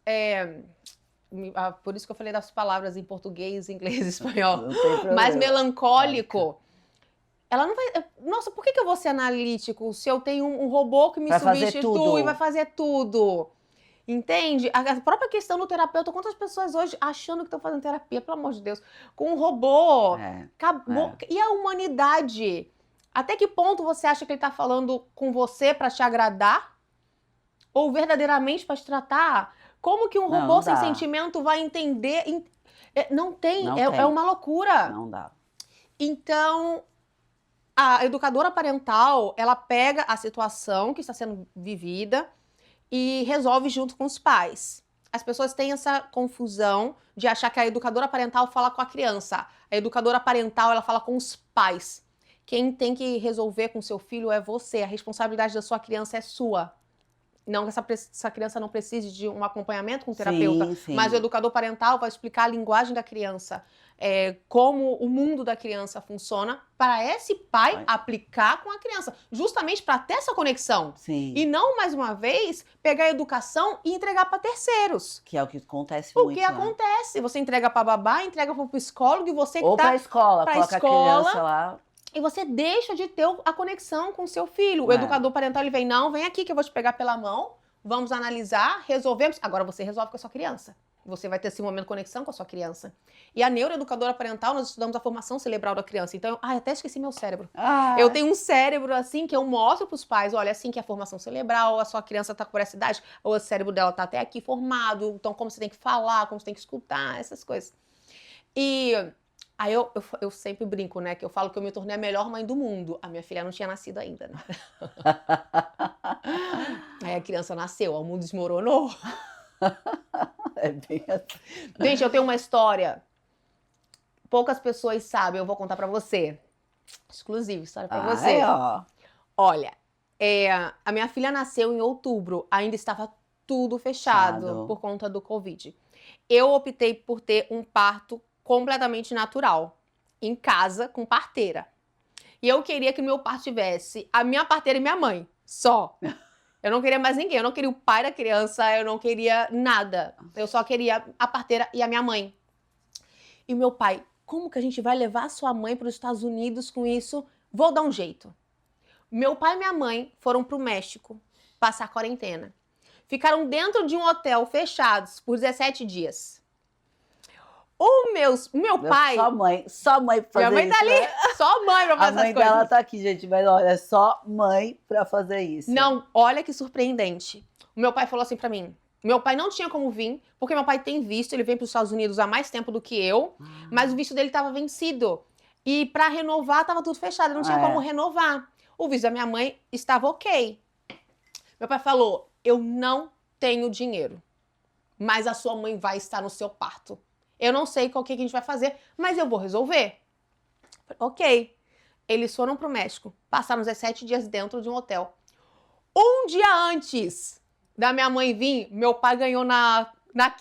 Por isso que eu falei das palavras em português, inglês e espanhol. Não tem problema. Mais melancólico. Ela não vai... Nossa, por que eu vou ser analítico se eu tenho um robô que me Vai fazer substitui tudo. e vai fazer tudo? Entende? A própria questão do terapeuta, quantas pessoas hoje achando que estão fazendo terapia, pelo amor de Deus, com um robô. Acabou. E a humanidade? Até que ponto você acha que ele está falando com você para te agradar? Ou verdadeiramente para te tratar? Como que um robô sem sentimento vai entender? Não tem. É uma loucura. Não dá. Então, a educadora parental, ela pega a situação que está sendo vivida e resolve junto com os pais. As pessoas têm essa confusão de achar que a educadora parental fala com a criança. A educadora parental, ela fala com os pais. Quem tem que resolver com seu filho é você. A responsabilidade da sua criança é sua. Não que essa criança não precise de um acompanhamento com o terapeuta, sim. mas o educador parental vai explicar a linguagem da criança, como o mundo da criança funciona, para esse pai aplicar com a criança, justamente para ter essa conexão. Sim. E não, mais uma vez, pegar a educação e entregar para terceiros. Que é o que acontece muito. O que acontece? Você entrega para babá, entrega para o psicólogo e você ou para a escola, coloca a criança lá. E você deixa de ter a conexão com o seu filho. O educador parental, ele vem, não, vem aqui que eu vou te pegar pela mão, vamos analisar, resolvemos. Agora você resolve com a sua criança. Você vai ter esse momento de conexão com a sua criança. E a neuroeducadora parental, nós estudamos a formação cerebral da criança. Então, até esqueci meu cérebro. Eu tenho um cérebro assim que eu mostro para os pais, olha, assim que é a formação cerebral, a sua criança está por essa idade, ou o cérebro dela está até aqui formado, então como você tem que falar, como você tem que escutar, essas coisas. E aí eu sempre brinco, né, que eu falo que eu me tornei a melhor mãe do mundo. A minha filha não tinha nascido ainda, né? Aí a criança nasceu, o mundo desmoronou. É bem assim. Gente, eu tenho uma história. Poucas pessoas sabem, eu vou contar pra você. Exclusiva, história pra você. Olha, a minha filha nasceu em outubro, ainda estava tudo fechado por conta do Covid. Eu optei por ter um parto completamente natural, em casa, com parteira. E eu queria que no meu parto tivesse a minha parteira e minha mãe, só. Eu não queria mais ninguém, eu não queria o pai da criança, eu não queria nada. Eu só queria a parteira e a minha mãe. E meu pai, como que a gente vai levar a sua mãe para os Estados Unidos com isso? Vou dar um jeito. Meu pai e minha mãe foram para o México passar quarentena. Ficaram dentro de um hotel fechados por 17 dias. O meu pai... Só mãe pra fazer minha mãe isso, tá ali, né? só mãe pra fazer essas coisas. A mãe dela tá aqui, gente, mas olha, é só mãe pra fazer isso. Não, olha que surpreendente. O meu pai falou assim pra mim, meu pai não tinha como vir, porque meu pai tem visto, ele vem pros Estados Unidos há mais tempo do que eu, mas o visto dele tava vencido. E pra renovar, tava tudo fechado, não tinha como renovar. O visto da minha mãe estava ok. Meu pai falou, eu não tenho dinheiro, mas a sua mãe vai estar no seu parto. Eu não sei o que a gente vai fazer, mas eu vou resolver. Ok. Eles foram pro México, passaram 17 dias dentro de um hotel. Um dia antes da minha mãe vir, meu pai ganhou na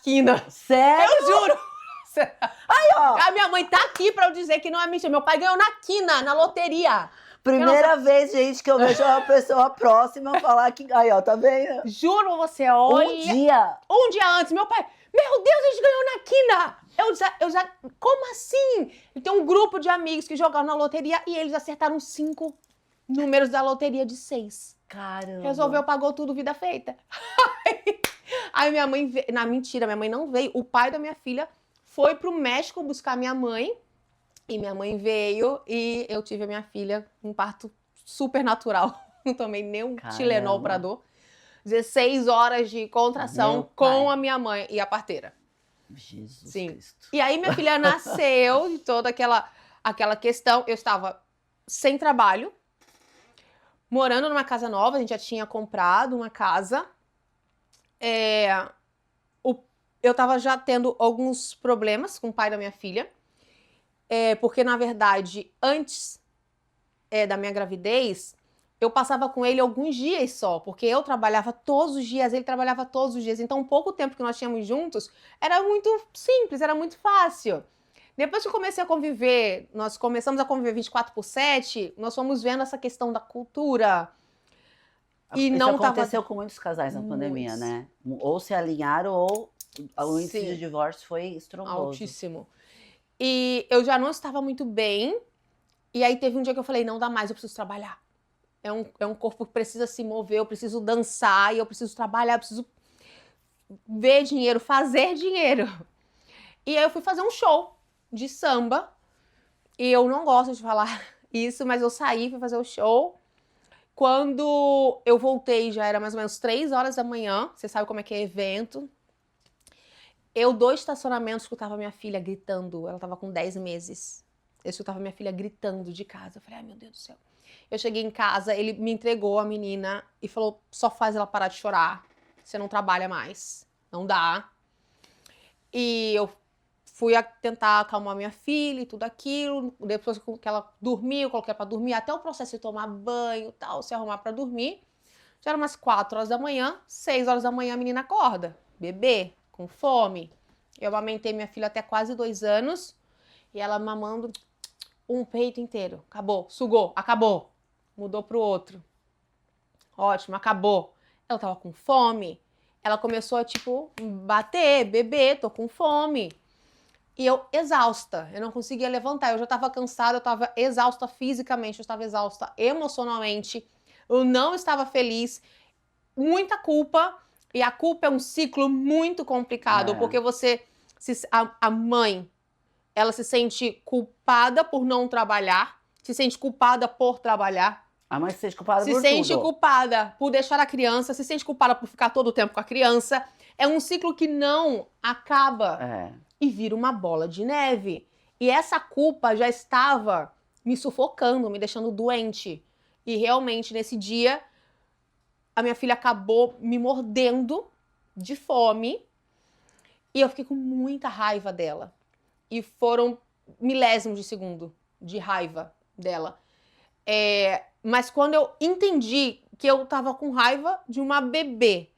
quina. Sério? Eu juro. Aí, ó. A minha mãe tá aqui pra eu dizer que não é mentira. Meu pai ganhou na quina, na loteria. Primeira vez, gente, que eu vejo uma pessoa próxima falar que... Aí, ó, tá vendo? Juro pra você, olha... Um dia antes, meu pai... Meu Deus, a gente ganhou na quina! Eu já... Como assim? Tem um grupo de amigos que jogaram na loteria e eles acertaram 5 números da loteria de 6. Caramba. Resolveu, pagou tudo, vida feita. Aí minha mãe veio... Mentira, minha mãe não veio. O pai da minha filha foi pro México buscar minha mãe. E minha mãe veio e eu tive a minha filha um parto super natural. Não tomei nem um Tilenol pra dor. 16 horas de contração com a minha mãe e a parteira. Jesus Cristo. E aí minha filha nasceu de toda aquela questão. Eu estava sem trabalho, morando numa casa nova. A gente já tinha comprado uma casa. Eu estava já tendo alguns problemas com o pai da minha filha. Porque, na verdade, antes da minha gravidez, eu passava com ele alguns dias só, porque eu trabalhava todos os dias, ele trabalhava todos os dias. Então, pouco tempo que nós tínhamos juntos, era muito simples, era muito fácil. Depois que eu comecei a conviver, nós começamos a conviver 24/7, nós fomos vendo essa questão da cultura. E isso aconteceu com muitos casais na pandemia, né? Ou se alinharam ou O índice Sim. de divórcio foi estrondoso. Altíssimo. E eu já não estava muito bem. E aí teve um dia que eu falei, não dá mais, eu preciso trabalhar. É um corpo que precisa se mover, eu preciso dançar, e eu preciso trabalhar, eu preciso ver dinheiro, fazer dinheiro. E aí eu fui fazer um show de samba. E eu não gosto de falar isso, mas eu saí, fui fazer o show. Quando eu voltei, já era mais ou menos 3 horas da manhã. Você sabe como é que é evento. Eu, do estacionamento, escutava minha filha gritando. Ela tava com 10 meses. Eu escutava minha filha gritando de casa. Eu falei, ai meu Deus do céu. Eu cheguei em casa, ele me entregou a menina e falou, só faz ela parar de chorar. Você não trabalha mais. Não dá. E eu fui tentar acalmar minha filha e tudo aquilo. Depois que ela dormiu, eu coloquei ela pra dormir. Até o processo de tomar banho e tal, se arrumar pra dormir. Já era umas 4 horas da manhã. 6 horas da manhã a menina acorda. Bebê, com fome. Eu amamentei minha filha até quase 2 anos. E ela mamando um peito inteiro. Acabou, sugou, acabou. Mudou pro outro. Ótimo, acabou. Ela tava com fome. Ela começou a, tipo, bater, beber, tô com fome. E eu exausta, eu não conseguia levantar, eu já estava cansada, eu estava exausta fisicamente, eu estava exausta emocionalmente, eu não estava feliz, muita culpa, e a culpa é um ciclo muito complicado, porque a mãe, ela se sente culpada por não trabalhar, se sente culpada por trabalhar, A mãe se sente culpada se por sente tudo. culpada por deixar a criança, se sente culpada por ficar todo o tempo com a criança, é um ciclo que não acaba. E vira uma bola de neve. E essa culpa já estava me sufocando, me deixando doente. E realmente, nesse dia, a minha filha acabou me mordendo de fome. E eu fiquei com muita raiva dela. E foram milésimos de segundo de raiva dela. Mas quando eu entendi que eu estava com raiva de uma bebê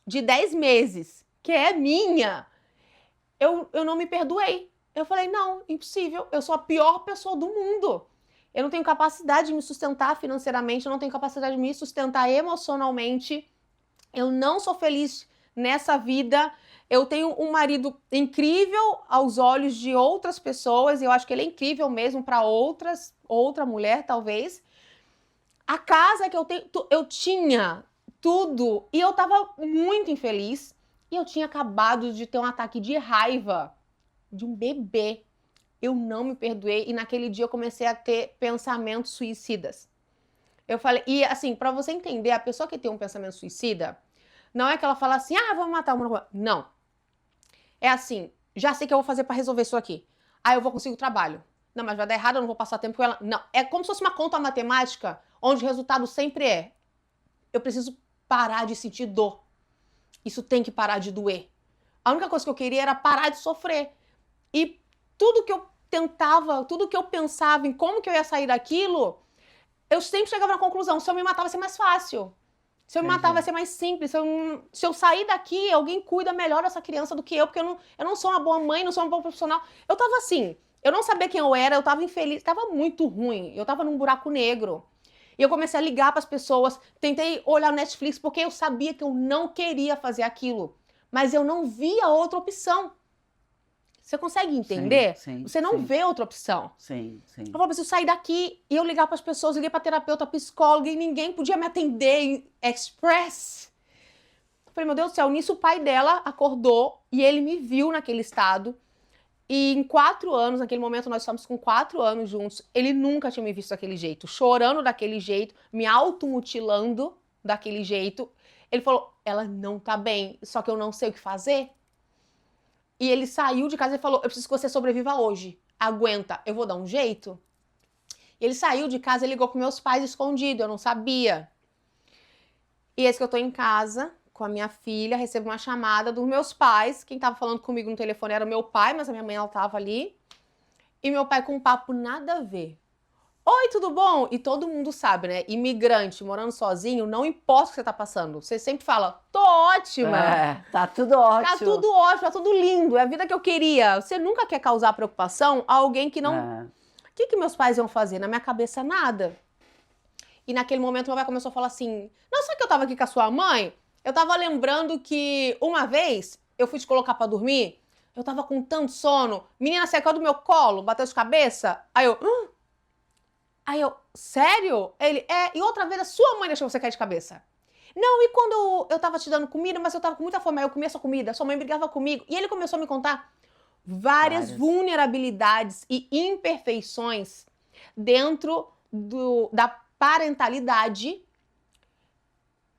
de 10 meses, que é minha, eu não me perdoei. Eu falei, não, impossível, eu sou a pior pessoa do mundo. Eu não tenho capacidade de me sustentar financeiramente, eu não tenho capacidade de me sustentar emocionalmente. Eu não sou feliz nessa vida. Eu tenho um marido incrível aos olhos de outras pessoas, e eu acho que ele é incrível mesmo para outra mulher, talvez. A casa que eu tinha tudo, e eu tava muito infeliz. E eu tinha acabado de ter um ataque de raiva de um bebê. Eu não me perdoei e naquele dia eu comecei a ter pensamentos suicidas. Eu falei, e assim, pra você entender, a pessoa que tem um pensamento suicida, não é que ela fala assim, vou matar uma. Não. É assim, já sei o que eu vou fazer pra resolver isso aqui. Eu vou conseguir o trabalho. Não, mas vai dar errado, eu não vou passar tempo com ela. Não, é como se fosse uma conta matemática, onde o resultado sempre é, eu preciso parar de sentir dor. Isso tem que parar de doer. A única coisa que eu queria era parar de sofrer. E tudo que eu tentava, tudo que eu pensava em como que eu ia sair daquilo, eu sempre chegava na conclusão, se eu me matar vai ser mais fácil. Se eu me matar vai ser mais simples. Se eu sair daqui, alguém cuida melhor dessa criança do que eu, porque eu não sou uma boa mãe, não sou uma boa profissional. Eu tava assim, eu não sabia quem eu era, eu tava infeliz, tava muito ruim. Eu tava num buraco negro. E eu comecei a ligar para as pessoas, tentei olhar o Netflix porque eu sabia que eu não queria fazer aquilo. Mas eu não via outra opção. Você consegue entender? Sim, você não vê outra opção. Sim. Eu falei, preciso sair daqui. E eu ligar para as pessoas, liguei para terapeuta, psicóloga, e ninguém podia me atender em Express. Eu falei, meu Deus do céu, nisso o pai dela acordou e ele me viu naquele estado. E em 4 anos, naquele momento nós estávamos com 4 anos juntos, ele nunca tinha me visto daquele jeito, chorando daquele jeito, me automutilando daquele jeito. Ele falou, ela não tá bem, só que eu não sei o que fazer. E ele saiu de casa e falou, eu preciso que você sobreviva hoje. Aguenta, eu vou dar um jeito. Ele saiu de casa e ligou para meus pais escondido, eu não sabia. E esse que eu tô em casa com a minha filha, recebo uma chamada dos meus pais. Quem tava falando comigo no telefone era o meu pai, mas a minha mãe, ela tava ali. E meu pai com um papo nada a ver. Oi, tudo bom? E todo mundo sabe, né? Imigrante, morando sozinho, não importa o que você tá passando. Você sempre fala, tô ótima. Tá tudo ótimo. Tá tudo ótimo, tá tudo lindo. É a vida que eu queria. Você nunca quer causar preocupação a alguém que não... O que meus pais iam fazer? Na minha cabeça, nada. E naquele momento, meu pai começou a falar assim, não, sabe que eu tava aqui com a sua mãe? Eu tava lembrando que uma vez eu fui te colocar pra dormir, eu tava com tanto sono, menina saiu do meu colo, bateu de cabeça, aí eu, sério? Ele, e outra vez a sua mãe deixou você cair de cabeça. Não, e quando eu tava te dando comida, mas eu tava com muita fome, aí eu comia sua comida, sua mãe brigava comigo, e ele começou a me contar várias vulnerabilidades e imperfeições dentro da parentalidade,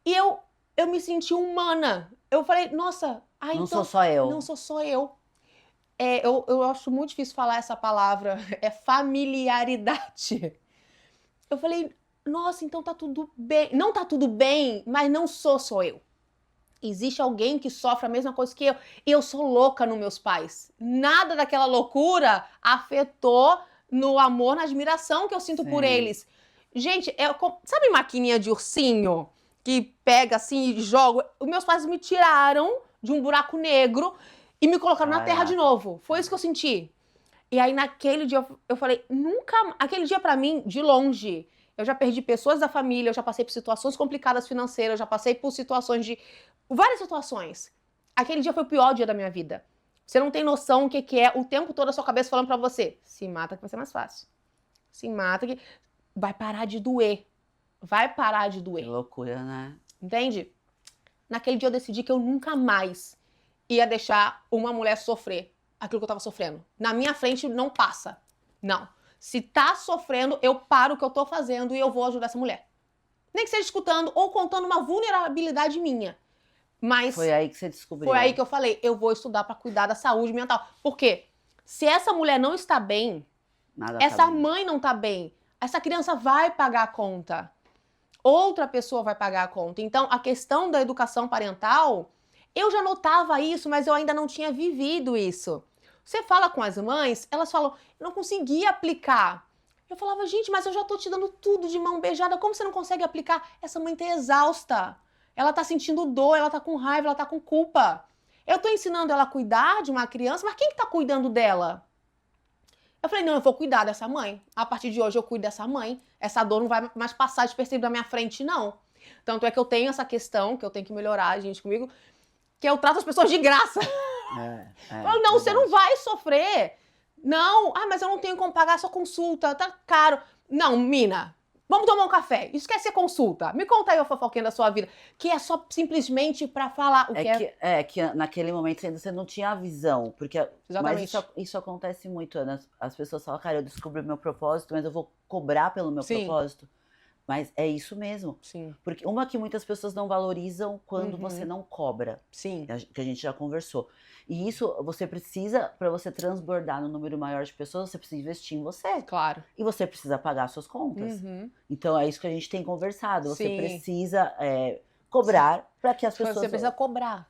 e eu me senti humana. Eu falei, nossa, Não então sou só eu. não sou só eu. Eu acho muito difícil falar essa palavra, é familiaridade. Eu falei, nossa, então tá tudo bem. Não tá tudo bem, mas não sou só eu. Existe alguém que sofre a mesma coisa que eu. E eu sou louca nos meus pais. Nada daquela loucura afetou no amor, na admiração que eu sinto por eles. Gente, sabe maquininha de ursinho? Que pega assim e joga? Os meus pais me tiraram de um buraco negro e me colocaram na terra de novo. Foi isso que eu senti. E aí, naquele dia, eu falei, nunca... Aquele dia, pra mim, de longe, eu já perdi pessoas da família, eu já passei por situações complicadas financeiras, eu já passei por situações de... Várias situações. Aquele dia foi o pior dia da minha vida. Você não tem noção o que é o tempo todo a sua cabeça falando pra você. Se mata que vai ser mais fácil. Se mata que... Vai parar de doer. Vai parar de doer. Que loucura, né? Entende? Naquele dia eu decidi que eu nunca mais ia deixar uma mulher sofrer aquilo que eu tava sofrendo. Na minha frente não passa. Não. Se tá sofrendo, eu paro o que eu tô fazendo e eu vou ajudar essa mulher. Nem que seja escutando ou contando uma vulnerabilidade minha. Mas foi aí que você descobriu. Foi aí que eu falei, eu vou estudar pra cuidar da saúde mental. Por quê? Se essa mulher não está bem, essa mãe não tá bem, essa criança vai pagar a conta. Outra pessoa vai pagar a conta. Então, a questão da educação parental, eu já notava isso, mas eu ainda não tinha vivido isso. Você fala com as mães, elas falam, eu não conseguia aplicar. Eu falava, gente, mas eu já tô te dando tudo de mão beijada, como você não consegue aplicar? Essa mãe tá exausta. Ela tá sentindo dor, ela tá com raiva, ela tá com culpa. Eu tô ensinando ela a cuidar de uma criança, mas quem que tá cuidando dela? Eu falei, não, eu vou cuidar dessa mãe. A partir de hoje eu cuido dessa mãe. Essa dor não vai mais passar despercebida na minha frente, não. Tanto é que eu tenho essa questão, que eu tenho que melhorar, gente, comigo, que eu trato as pessoas de graça. Eu falo, não, você não vai sofrer. Não, mas eu não tenho como pagar a sua consulta, tá caro. Não, mina, vamos tomar um café. Isso quer ser consulta. Me conta aí a fofoquinha da sua vida. Que é só simplesmente pra falar o que é. Que naquele momento ainda você não tinha a visão. Porque, exatamente. Mas isso acontece muito, Ana. As pessoas falam, cara, eu descobri o meu propósito, mas eu vou cobrar pelo meu propósito. Mas é isso mesmo. Sim. Porque que muitas pessoas não valorizam quando você não cobra. Sim. Que a gente já conversou. E isso você precisa, para você transbordar no número maior de pessoas, você precisa investir em você. Claro. E você precisa pagar suas contas. Então é isso que a gente tem conversado. Você precisa cobrar para que as pessoas... Você precisa cobrar.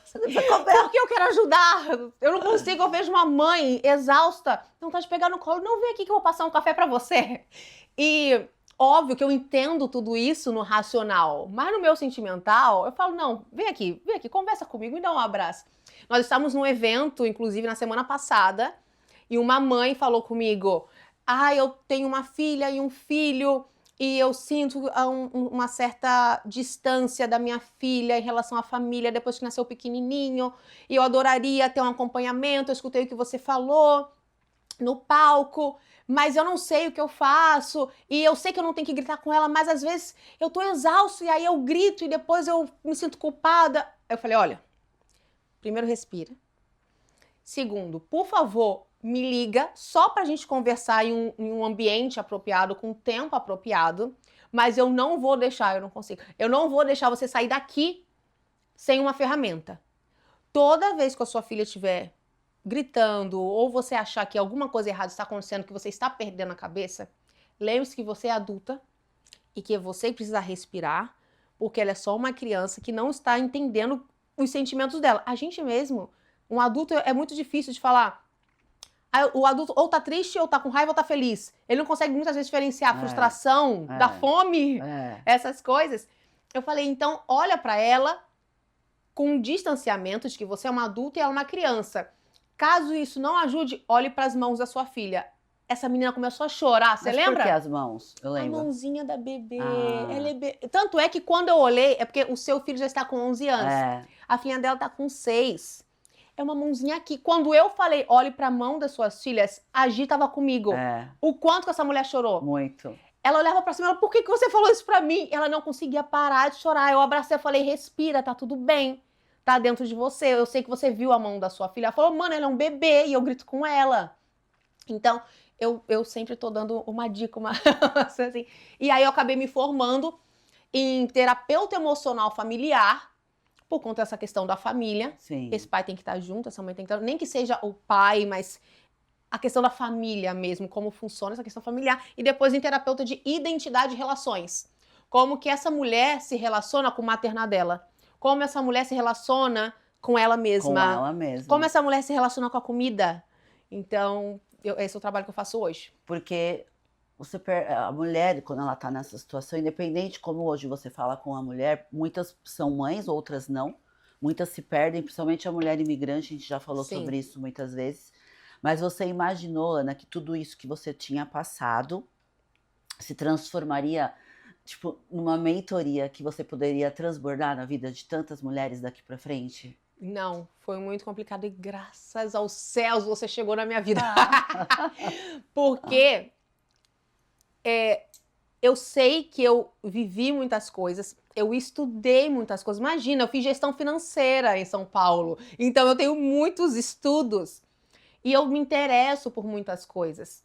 Você precisa cobrar. Porque eu quero ajudar. Eu não consigo, eu vejo uma mãe exausta. Não tá de pegar no colo. Não, vem aqui que eu vou passar um café para você. E... óbvio que eu entendo tudo isso no racional, mas no meu sentimental, eu falo, não, vem aqui, conversa comigo, me dá um abraço. Nós estávamos num evento, inclusive, na semana passada, e uma mãe falou comigo, eu tenho uma filha e um filho, e eu sinto uma certa distância da minha filha em relação à família, depois que nasceu pequenininho, e eu adoraria ter um acompanhamento, eu escutei o que você falou no palco, mas eu não sei o que eu faço, e eu sei que eu não tenho que gritar com ela, mas às vezes eu tô exausto, e aí eu grito, e depois eu me sinto culpada. Aí eu falei, olha, primeiro respira. Segundo, por favor, me liga só pra gente conversar em um ambiente apropriado, com tempo apropriado, mas eu não vou deixar, eu não consigo, eu não vou deixar você sair daqui sem uma ferramenta. Toda vez que a sua filha estiver gritando, ou você achar que alguma coisa errada está acontecendo, que você está perdendo a cabeça, lembre-se que você é adulta e que você precisa respirar, porque ela é só uma criança que não está entendendo os sentimentos dela. A gente mesmo, um adulto, é muito difícil de falar. O adulto ou tá triste, ou tá com raiva, ou tá feliz. Ele não consegue muitas vezes diferenciar a frustração, da fome, essas coisas. Eu falei, então, olha pra ela com um distanciamento de que você é uma adulta e ela é uma criança. Caso isso não ajude, olhe para as mãos da sua filha. Essa menina começou a chorar, você lembra? Por que as mãos? Eu lembro. A mãozinha da bebê. Ela Tanto é que quando eu olhei, é porque o seu filho já está com 11 anos. A filha dela tá com 6. É uma mãozinha aqui. Quando eu falei, olhe pra mão das suas filhas, a Gi tava comigo. O quanto que essa mulher chorou. Muito. Ela olhava pra cima e ela, por que você falou isso pra mim? Ela não conseguia parar de chorar. Eu abracei e falei, respira, tá tudo bem. Tá dentro de você. Eu sei que você viu a mão da sua filha. Ela falou, mano, ela é um bebê. E eu grito com ela. Então, eu sempre tô dando uma dica, assim. E aí eu acabei me formando em terapeuta emocional familiar, por conta dessa questão da família. Sim. Esse pai tem que estar junto, essa mãe tem que estar... Nem que seja o pai, mas a questão da família mesmo, como funciona essa questão familiar. E depois em terapeuta de identidade e relações. Como que essa mulher se relaciona com o maternar dela. Como essa mulher se relaciona com ela mesma. Com ela mesma. Como essa mulher se relaciona com a comida. Então, esse é o trabalho que eu faço hoje. Porque a mulher, quando ela tá nessa situação, independente como hoje você fala com a mulher, muitas são mães, outras não. Muitas se perdem, principalmente a mulher imigrante, a gente já falou sobre isso muitas vezes. Mas você imaginou, Ana, que tudo isso que você tinha passado se transformaria, tipo, numa mentoria que você poderia transbordar na vida de tantas mulheres daqui pra frente? Não, foi muito complicado e graças aos céus você chegou na minha vida. Porque eu sei que eu vivi muitas coisas, eu estudei muitas coisas. Imagina, eu fiz gestão financeira em São Paulo, então eu tenho muitos estudos e eu me interesso por muitas coisas.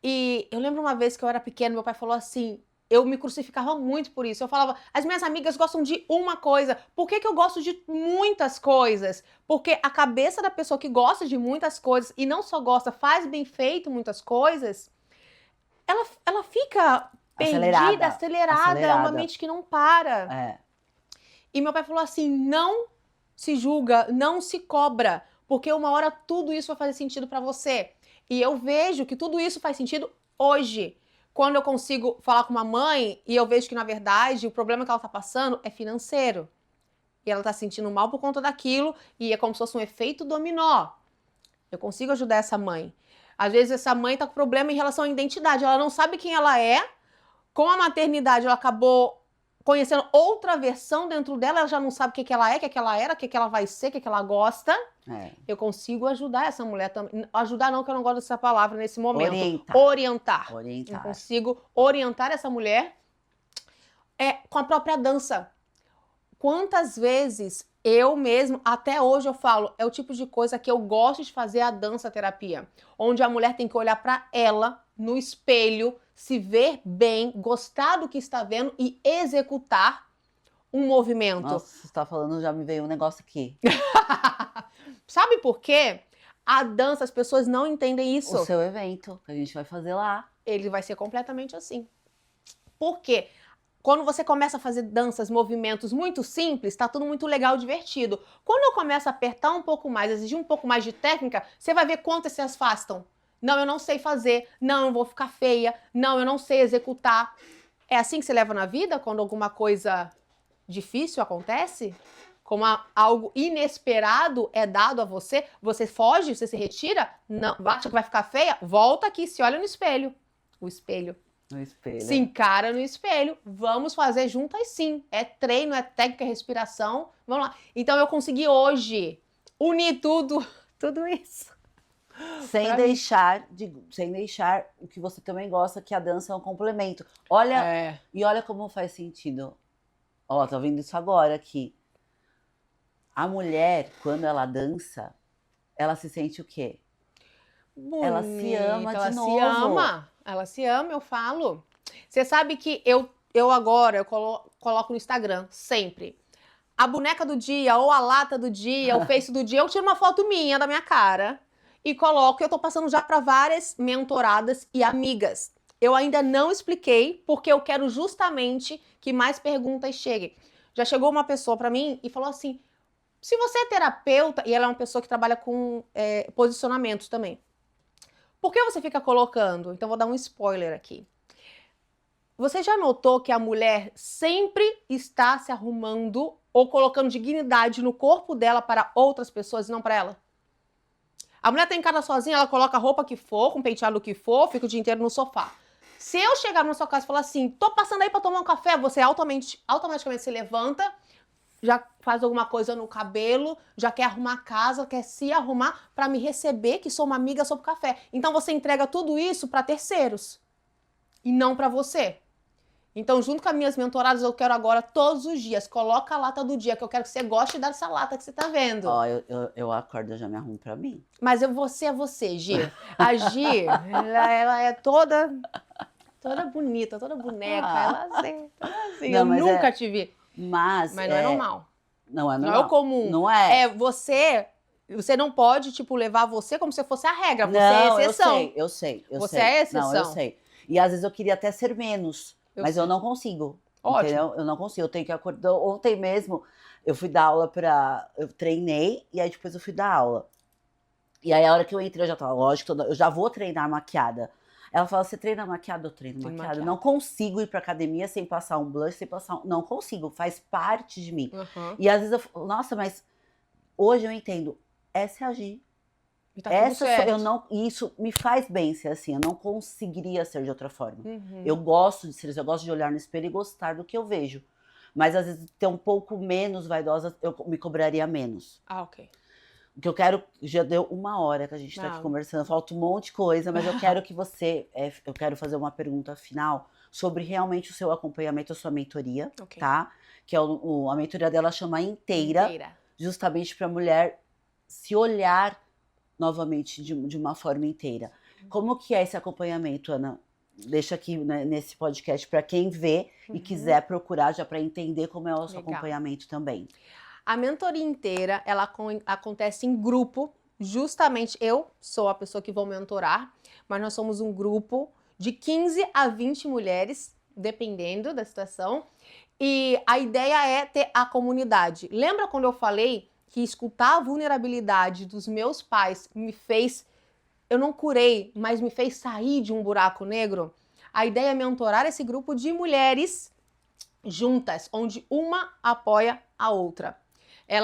E eu lembro uma vez que eu era pequena, meu pai falou assim, eu me crucificava muito por isso. Eu falava, as minhas amigas gostam de uma coisa, por que eu gosto de muitas coisas? Porque a cabeça da pessoa que gosta de muitas coisas e não só gosta, faz bem feito muitas coisas, ela fica perdida, acelerada, é uma mente que não para. E meu pai falou assim, não se julga, não se cobra, porque uma hora tudo isso vai fazer sentido pra você. E eu vejo que tudo isso faz sentido hoje. Quando eu consigo falar com uma mãe e eu vejo que, na verdade, o problema que ela tá passando é financeiro. E ela tá se sentindo mal por conta daquilo e é como se fosse um efeito dominó. Eu consigo ajudar essa mãe. Às vezes essa mãe tá com problema em relação à identidade. Ela não sabe quem ela é. Com a maternidade, ela acabou conhecendo outra versão dentro dela. Ela já não sabe o que ela é, o que ela era, o que ela vai ser, o que ela gosta. Eu consigo ajudar essa mulher também. Ajudar não, que eu não gosto dessa palavra nesse momento. Orientar. Eu consigo orientar essa mulher com a própria dança. Quantas vezes eu mesmo, até hoje eu falo, é o tipo de coisa que eu gosto de fazer a dança terapia. Onde a mulher tem que olhar pra ela no espelho, se ver bem, gostar do que está vendo e executar um movimento. Nossa, você tá falando, já me veio um negócio aqui. Sabe por quê? A dança, as pessoas não entendem isso. O seu evento, que a gente vai fazer lá. Ele vai ser completamente assim. Por quê? Quando você começa a fazer danças, movimentos muito simples, tá tudo muito legal, divertido. Quando eu começo a apertar um pouco mais, exigir um pouco mais de técnica, você vai ver quantas se afastam. Não, eu não sei fazer. Não, eu vou ficar feia. Não, eu não sei executar. É assim que você leva na vida quando alguma coisa difícil acontece? Como algo inesperado é dado a você? Você foge? Você se retira? Não. Acha que vai ficar feia? Volta aqui, se olha no espelho. O espelho. No espelho. Se encara no espelho. Vamos fazer juntas sim. É treino, é técnica, é respiração. Vamos lá. Então eu consegui hoje unir tudo isso. Sem deixar o que você também gosta, que a dança é um complemento. Olha, e olha como faz sentido. Ó, tô vendo isso agora aqui. A mulher, quando ela dança, ela se sente o quê? Bonita, ela se ama de novo. Ela se ama, eu falo. Você sabe que eu agora coloco no Instagram, sempre. A boneca do dia, ou a lata do dia, o face do dia, eu tiro uma foto minha, da minha cara, e coloco, eu tô passando já para várias mentoradas e amigas. Eu ainda não expliquei, porque eu quero justamente que mais perguntas cheguem. Já chegou uma pessoa para mim e falou assim, se você é terapeuta, e ela é uma pessoa que trabalha com posicionamentos também, por que você fica colocando? Então vou dar um spoiler aqui. Você já notou que a mulher sempre está se arrumando ou colocando dignidade no corpo dela para outras pessoas e não para ela? A mulher tá em casa sozinha, ela coloca a roupa que for, com o penteado que for, fica o dia inteiro no sofá. Se eu chegar na sua casa e falar assim, tô passando aí pra tomar um café, você automaticamente se levanta, já faz alguma coisa no cabelo, já quer arrumar a casa, quer se arrumar para me receber, que sou uma amiga sobre café. Então você entrega tudo isso para terceiros e não para você. Então, junto com as minhas mentoradas, eu quero agora, todos os dias, coloca a lata do dia, que eu quero que você goste dessa lata que você tá vendo. Ó, eu acordo, eu já me arrumo pra mim. Mas você é você, Gi. A Gi, ela é toda bonita, toda boneca. Ela assim. Não, eu mas nunca te vi. Mas não é normal. Não é Não normal. é o comum. Não é. Você não pode, tipo, levar você como se fosse a regra. Você Não, é exceção. eu sei. Você é exceção. Não, eu sei. E às vezes eu queria até ser menos, mas sei. eu não consigo. Ótimo. Entendeu? Eu não consigo. Eu tenho que acordar. Ontem mesmo, eu fui dar aula eu treinei e aí depois eu fui dar aula. E aí a hora que eu entrei, eu já tava, lógico, eu já vou treinar maquiada. Ela fala, você treina maquiada? Eu treino maquiada. Não consigo ir pra academia sem passar um blush, sem passar Não consigo, faz parte de mim. Uhum. E às vezes eu falo, nossa, mas hoje eu entendo, essa é a Gi. Tá Isso me faz bem ser assim, eu não conseguiria ser de outra forma. Uhum. Eu gosto de ser isso, eu gosto de olhar no espelho e gostar do que eu vejo. Mas às vezes ter um pouco menos vaidosa, eu me cobraria menos. Ah, ok. O que eu quero, já deu 1 hora que a gente tá aqui conversando, falta um monte de coisa, mas eu quero que eu quero fazer uma pergunta final sobre realmente o seu acompanhamento, a sua mentoria, tá? Que é a mentoria dela chama Inteira. Justamente pra mulher se olhar novamente de uma forma inteira. Como que é esse acompanhamento, Ana? Deixa aqui, né, nesse podcast para quem vê e quiser procurar já para entender como é o seu acompanhamento também. A mentoria inteira, ela acontece em grupo. Justamente eu sou a pessoa que vou mentorar, mas nós somos um grupo de 15 a 20 mulheres, dependendo da situação. E a ideia é ter a comunidade. Lembra quando eu falei que escutar a vulnerabilidade dos meus pais me fez... Eu não curei, mas me fez sair de um buraco negro? A ideia é mentorar esse grupo de mulheres juntas, onde uma apoia a outra. É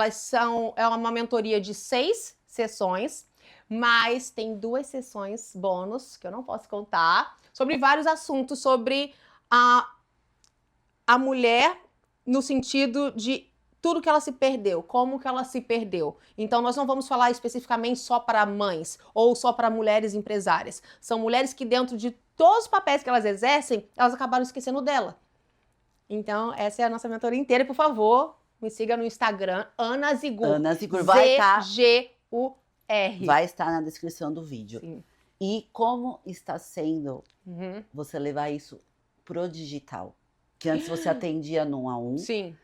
uma mentoria de 6 sessões, mas tem 2 sessões bônus, que eu não posso contar, sobre vários assuntos, sobre a mulher no sentido de tudo que ela se perdeu, como que ela se perdeu. Então, nós não vamos falar especificamente só para mães ou só para mulheres empresárias. São mulheres que dentro de todos os papéis que elas exercem, elas acabaram esquecendo dela. Então, essa é a nossa mentoria inteira. Por favor, me siga no Instagram, Ana Zigur. Ana Zigur vai estar... Z-G-U-R. Vai estar na descrição do vídeo. Sim. E como está sendo você levar isso pro digital? Que antes você atendia no 1 a 1. Sim.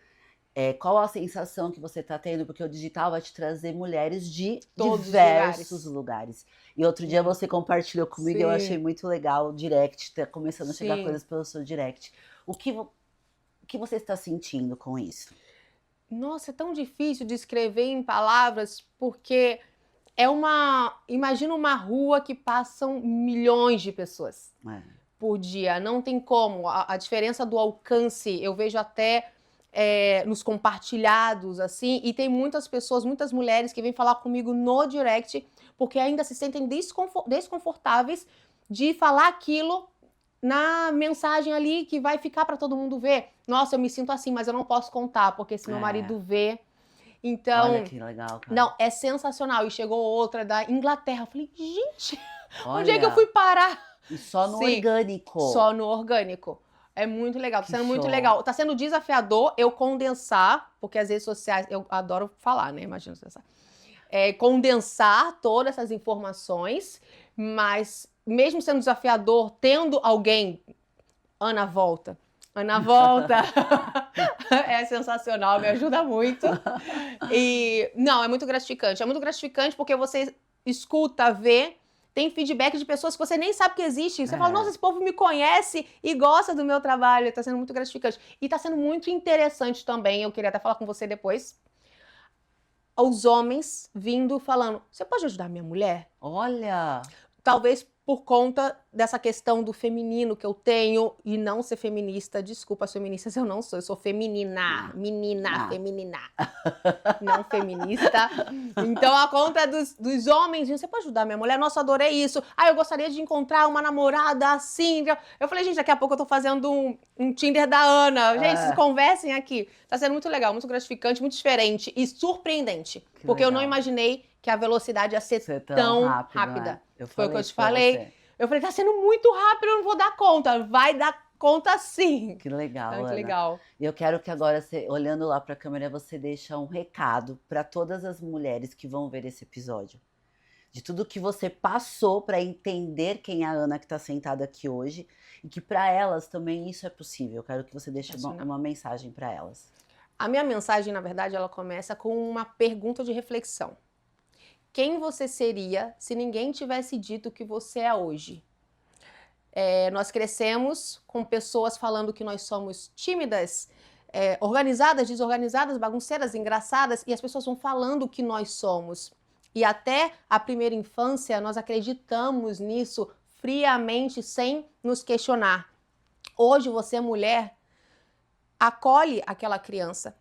Qual a sensação que você está tendo? Porque o digital vai te trazer mulheres de todos diversos lugares. E outro dia você compartilhou comigo, eu achei muito legal o direct, tá começando a chegar coisas pelo seu direct. O que você está sentindo com isso? Nossa, é tão difícil de escrever em palavras, porque imagina uma rua que passam milhões de pessoas por dia. Não tem como. A diferença do alcance, eu vejo até nos compartilhados, assim, e tem muitas pessoas, muitas mulheres que vêm falar comigo no direct, porque ainda se sentem desconfortáveis de falar aquilo na mensagem ali que vai ficar para todo mundo ver. Nossa, eu me sinto assim, mas eu não posso contar, porque se meu marido vê... Então, olha que legal, cara. Não, é sensacional. E chegou outra da Inglaterra. Eu falei, gente, onde é que eu fui parar? E só no orgânico. Só no orgânico. É muito legal, tá sendo muito legal. Tá sendo desafiador eu condensar, porque as redes sociais, eu adoro falar, né? Imagina você sabe. Condensar todas essas informações, mas mesmo sendo desafiador, tendo alguém, Ana volta. Ana volta. É sensacional, me ajuda muito. E não, é muito gratificante. É muito gratificante porque você escuta, vê, tem feedback de pessoas que você nem sabe que existe. Você fala, nossa, esse povo me conhece e gosta do meu trabalho. Tá sendo muito gratificante. E tá sendo muito interessante também, eu queria até falar com você depois, os homens vindo falando, você pode ajudar minha mulher? Olha! Talvez por conta dessa questão do feminino que eu tenho e não ser feminista. Desculpa, as feministas eu não sou. Eu sou feminina, menina, feminina. Não feminista. Então, a conta dos homens, você pode ajudar minha mulher? Nossa, adorei isso. Eu gostaria de encontrar uma namorada assim. Eu falei, gente, daqui a pouco eu tô fazendo um Tinder da Ana. Gente, vocês conversem aqui. Tá sendo muito legal, muito gratificante, muito diferente e surpreendente. Porque eu não imaginei que a velocidade ia ser tão rápida. Foi o que eu te falei. Eu falei, tá sendo muito rápido, eu não vou dar conta. Vai dar conta sim. Que legal, Ana. Que legal. E eu quero que agora, olhando lá para a câmera, você deixe um recado para todas as mulheres que vão ver esse episódio. De tudo que você passou para entender quem é a Ana que está sentada aqui hoje. E que para elas também isso é possível. Eu quero que você deixe uma mensagem para elas. A minha mensagem, na verdade, ela começa com uma pergunta de reflexão. Quem você seria se ninguém tivesse dito o que você é hoje? Nós crescemos com pessoas falando que nós somos tímidas, organizadas, desorganizadas, bagunceiras, engraçadas, e as pessoas vão falando o que nós somos. E até a primeira infância, nós acreditamos nisso friamente, sem nos questionar. Hoje, você é mulher, acolhe aquela criança,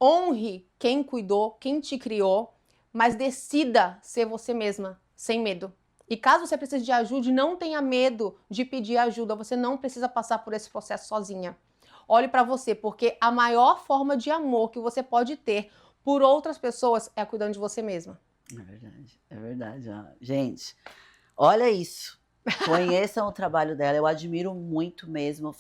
honre quem cuidou, quem te criou, mas decida ser você mesma, sem medo. E caso você precise de ajuda, não tenha medo de pedir ajuda. Você não precisa passar por esse processo sozinha. Olhe para você, porque a maior forma de amor que você pode ter por outras pessoas é cuidando de você mesma. É verdade, é verdade. Gente, olha isso. Conheçam o trabalho dela, eu admiro muito mesmo.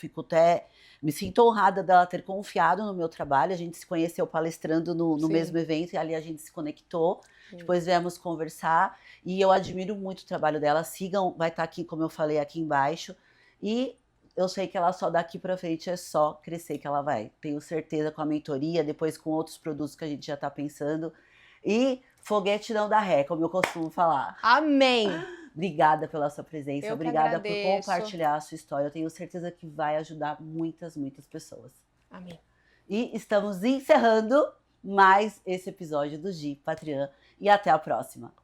Me sinto honrada dela ter confiado no meu trabalho. A gente se conheceu palestrando no mesmo evento e ali a gente se conectou. Depois viemos conversar e eu admiro muito o trabalho dela. Sigam, vai estar aqui, como eu falei, aqui embaixo. E eu sei que ela só daqui para frente é só crescer que ela vai. Tenho certeza com a mentoria, depois com outros produtos que a gente já está pensando. E foguete não dá ré, como eu costumo falar. Amém! Obrigada pela sua presença, obrigada por agradeço. compartilhar a sua história. Eu tenho certeza que vai ajudar muitas, muitas pessoas. Amém. E estamos encerrando mais esse episódio do Gi Patreon. E até a próxima.